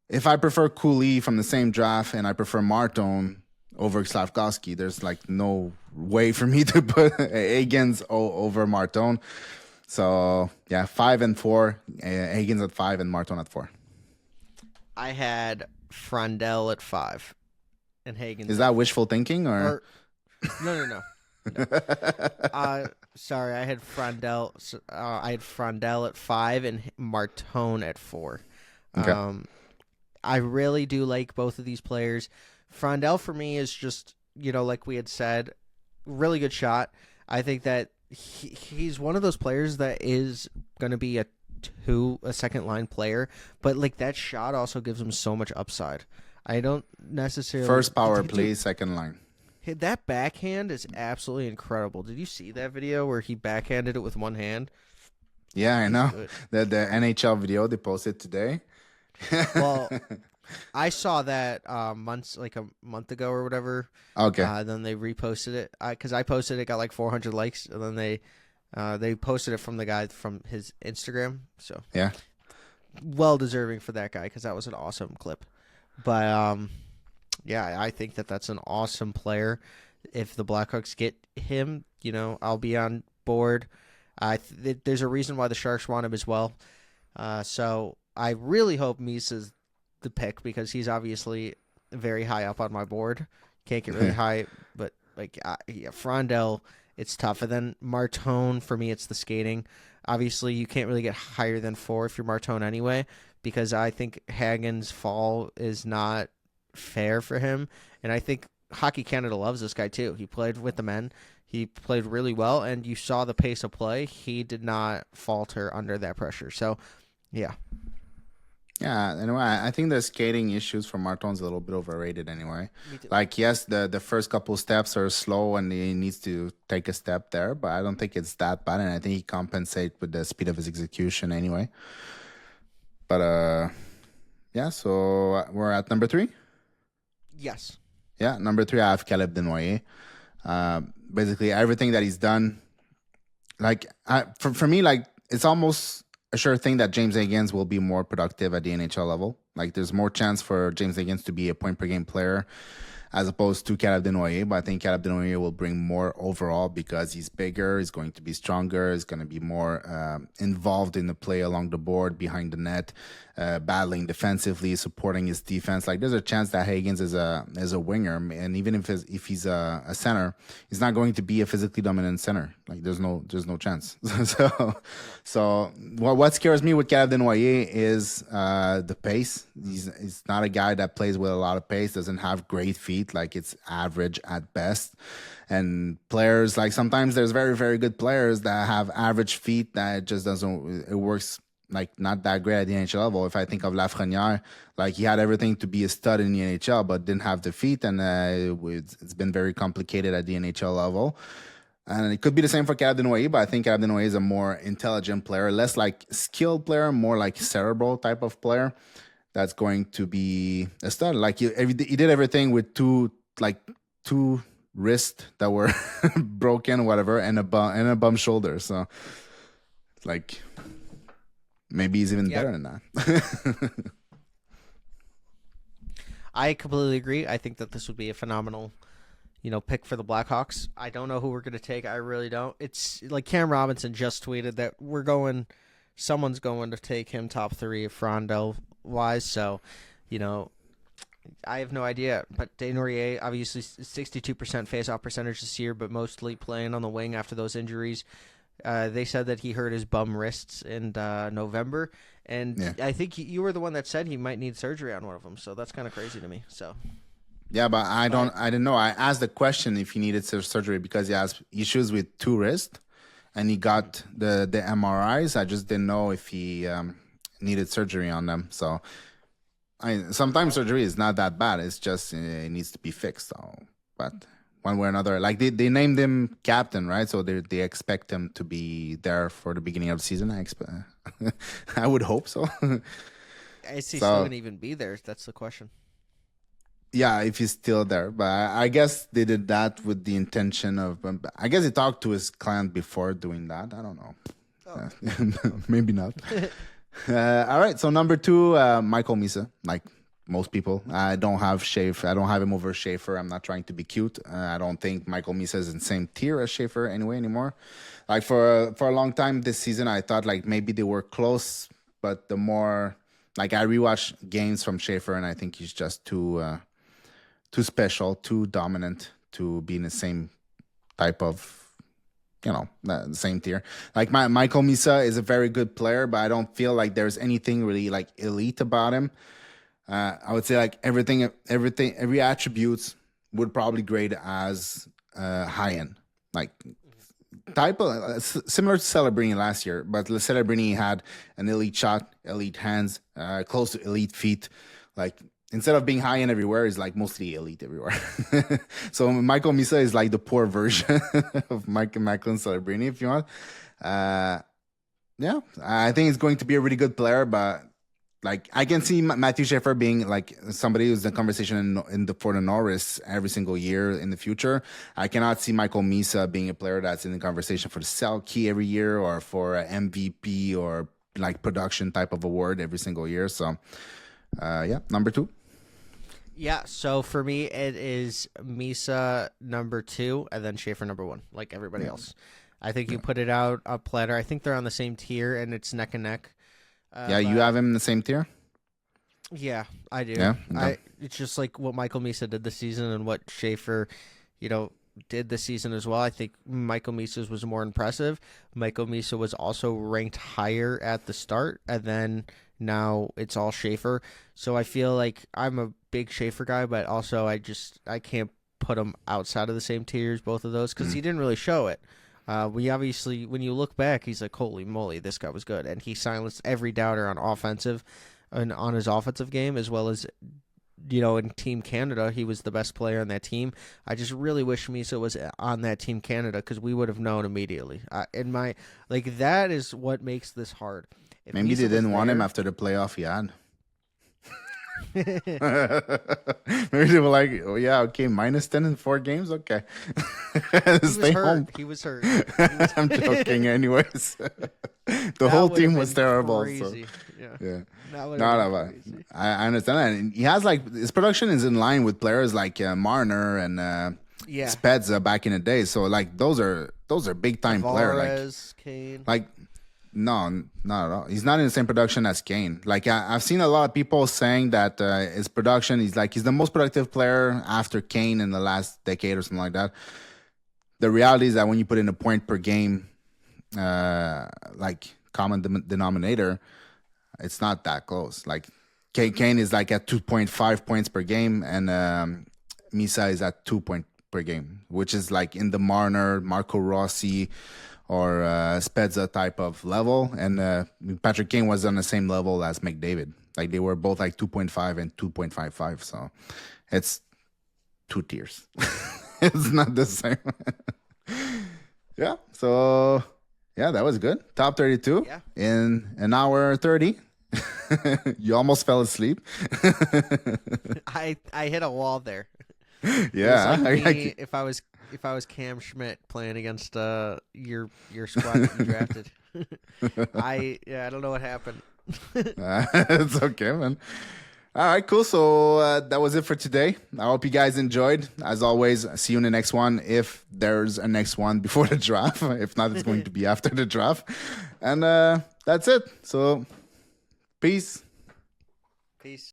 if I prefer Cooley from the same draft and I prefer Martone over Slavkovsky, there's like no way for me to put Higgins over Martone. So yeah, 5 and 4, Higgins at 5 and Martone at 4. I had Frondell at 5 and Higgins. Is that wishful thinking or? No. Sorry, I had Frondell. I had Frondell at 5 and Martone at 4. Okay. I really do like both of these players. Frondell for me is just, like we had said, really good shot. I think that he's one of those players that is going to be a second line player, but like that shot also gives him so much upside. I don't necessarily First power play, second line. That backhand is absolutely incredible. Did you see that video where he backhanded it with one hand? Yeah, I know. The NHL video they posted today. Well, I saw that a month ago or whatever. Okay. Then they reposted it because I posted it, got like 400 likes, and then they posted it from the guy from his Instagram. So yeah, well deserving for that guy because that was an awesome clip. But yeah, I think that that's an awesome player. If the Blackhawks get him, I'll be on board. There's a reason why the Sharks want him as well. So I really hope Misa's the pick because he's obviously very high up on my board. Can't get really high, but Frondell, it's tough. And then Martone, for me, it's the skating. Obviously, you can't really get higher than 4 if you're Martone anyway, because I think Hagen's fall is not fair for him. And I think Hockey Canada loves this guy too. He played with the men. He played really well, and you saw the pace of play. He did not falter under that pressure. So, yeah. Yeah, anyway, I think the skating issues for Martin's a little bit overrated anyway. Me too. Like, yes, the first couple steps are slow and he needs to take a step there, but I don't think it's that bad, and I think he compensates with the speed of his execution anyway. But, yeah, so we're at number 3? Yes. Yeah, number 3, I have Caleb Desnoyers. Basically, everything that he's done, like, for me, like, it's almost a sure thing that James Higgins will be more productive at the NHL level. Like, there's more chance for James Higgins to be a point per game player as opposed to Caleb Desnoyers. But I think Caleb Desnoyers will bring more overall because he's bigger, he's going to be stronger, he's going to be more involved in the play along the board, behind the net, battling defensively, supporting his defense. Like, there's a chance that Higgins is a winger, and even if he's a center, he's not going to be a physically dominant center. Like, there's no chance. so what scares me with Caleb Desnoyers is the pace. He's not a guy that plays with a lot of pace, doesn't have great feet. Like, it's average at best. And players, like, sometimes there's very, very good players that have average feet that just doesn't, it works like not that great at the NHL level. If I think of Lafreniere, like, he had everything to be a stud in the NHL, but didn't have the feet, and it's been very complicated at the NHL level. And it could be the same for Caleb Desnoyers, but I think Caleb Desnoyers is a more intelligent player, less like skilled player, more like cerebral type of player that's going to be a stud. Like, he did everything with two wrists that were broken, whatever, and a bum shoulder. So, like, maybe he's even better than that. I completely agree. I think that this would be a phenomenal, pick for the Blackhawks. I don't know who we're going to take. I really don't. It's like Cam Robinson just tweeted that someone's going to take him top 3 Frondel wise. So, I have no idea. But Desnoyers, obviously 62% faceoff percentage this year, but mostly playing on the wing after those injuries. They said that he hurt his bum wrists in November, and yeah. I think you were the one that said he might need surgery on one of them. So that's kind of crazy to me. So. Yeah, but I didn't know. I asked the question if he needed surgery because he has issues with 2 wrists, and he got the MRIs. I just didn't know if he needed surgery on them. So, sometimes surgery is not that bad. It's just it needs to be fixed. So, but one way or another, like they named him captain, right? So they expect him to be there for the beginning of the season. I would hope so. Is he still gonna even be there? That's the question. Yeah, if he's still there. But I guess they did that with the intention of... I guess he talked to his client before doing that. I don't know. Oh. Maybe not. All right, so number 2, Michael Misa. Like most people. I don't have Schaefer. I don't have him over Schaefer. I'm not trying to be cute. I don't think Michael Misa is in the same tier as Schaefer anymore. Like, for a long time this season, I thought, like, maybe they were close. But the more... Like, I rewatched games from Schaefer, and I think he's just too special, too dominant to be in the same type of, the same tier. Like, Michael Misa is a very good player, but I don't feel like there's anything really like elite about him. I would say like every attributes would probably grade as high end, like type of similar to Celebrini last year, but Celebrini had an elite shot, elite hands, close to elite feet, like. Instead of being high end everywhere, he's like mostly elite everywhere. So Michael Misa is like the poor version of Michael Celebrini, if you want. Yeah, I think he's going to be a really good player, but like I can see Matthew Schaefer being like somebody who's in the conversation for the Norris every single year in the future. I cannot see Michael Misa being a player that's in the conversation for the Selke every year or for an MVP or like production type of award every single year. So, yeah, number 2. Yeah, so for me, it is Misa number 2, and then Schaefer number 1, like everybody else. I think you put it out a platter. I think they're on the same tier, and it's neck and neck. Yeah, you have him in the same tier? Yeah, I do. Yeah, okay. It's just like what Michael Misa did this season and what Schaefer, did this season as well. I think Michael Misa's was more impressive. Michael Misa was also ranked higher at the start, and then now it's all Schaefer. So I feel like I'm a big Schaefer guy, but also I can't put him outside of the same tiers, both of those, because he didn't really show it. We obviously, when you look back, he's like, holy moly, this guy was good, and he silenced every doubter on offensive, and on his offensive game, as well as, in Team Canada, he was the best player on that team. I just really wish Misa was on that Team Canada, because we would have known immediately. That is what makes this hard. If Maybe Misa they didn't was want him there- after the playoff he had. Maybe they were like, oh yeah, okay, -10 in 4 games, okay. Stay home. He was hurt. I'm joking, anyways. The That whole would team have was been terrible. So. crazy. Yeah. That would No, have no, been but crazy. I understand that. And he has his production is in line with players like Marner and Yeah. Spezza back in the day. So those are big time players. Tavares, Kane. No, not at all. He's not in the same production as Kane. I've seen a lot of people saying that his production he's the most productive player after Kane in the last decade or something like that. The reality is that when you put in a point per game, common denominator, it's not that close. Kane is at 2.5 points per game, and Misa is at 2 points per game, which is in the Marner, Marco Rossi, or Spezza type of level. And Patrick Kane was on the same level as McDavid. They were both 2.5 and 2.55. So it's 2 tiers. It's not the same. Yeah. So yeah, that was good. Top 32 in an hour 30. You almost fell asleep. I hit a wall there. Yeah. If I was Cam Schmidt playing against your squad that you drafted. I don't know what happened. It's okay, man. All right, cool. So that was it for today. I hope you guys enjoyed. As always, see you in the next one, if there's a next one before the draft. If not, it's going to be after the draft. And that's it. So peace. Peace.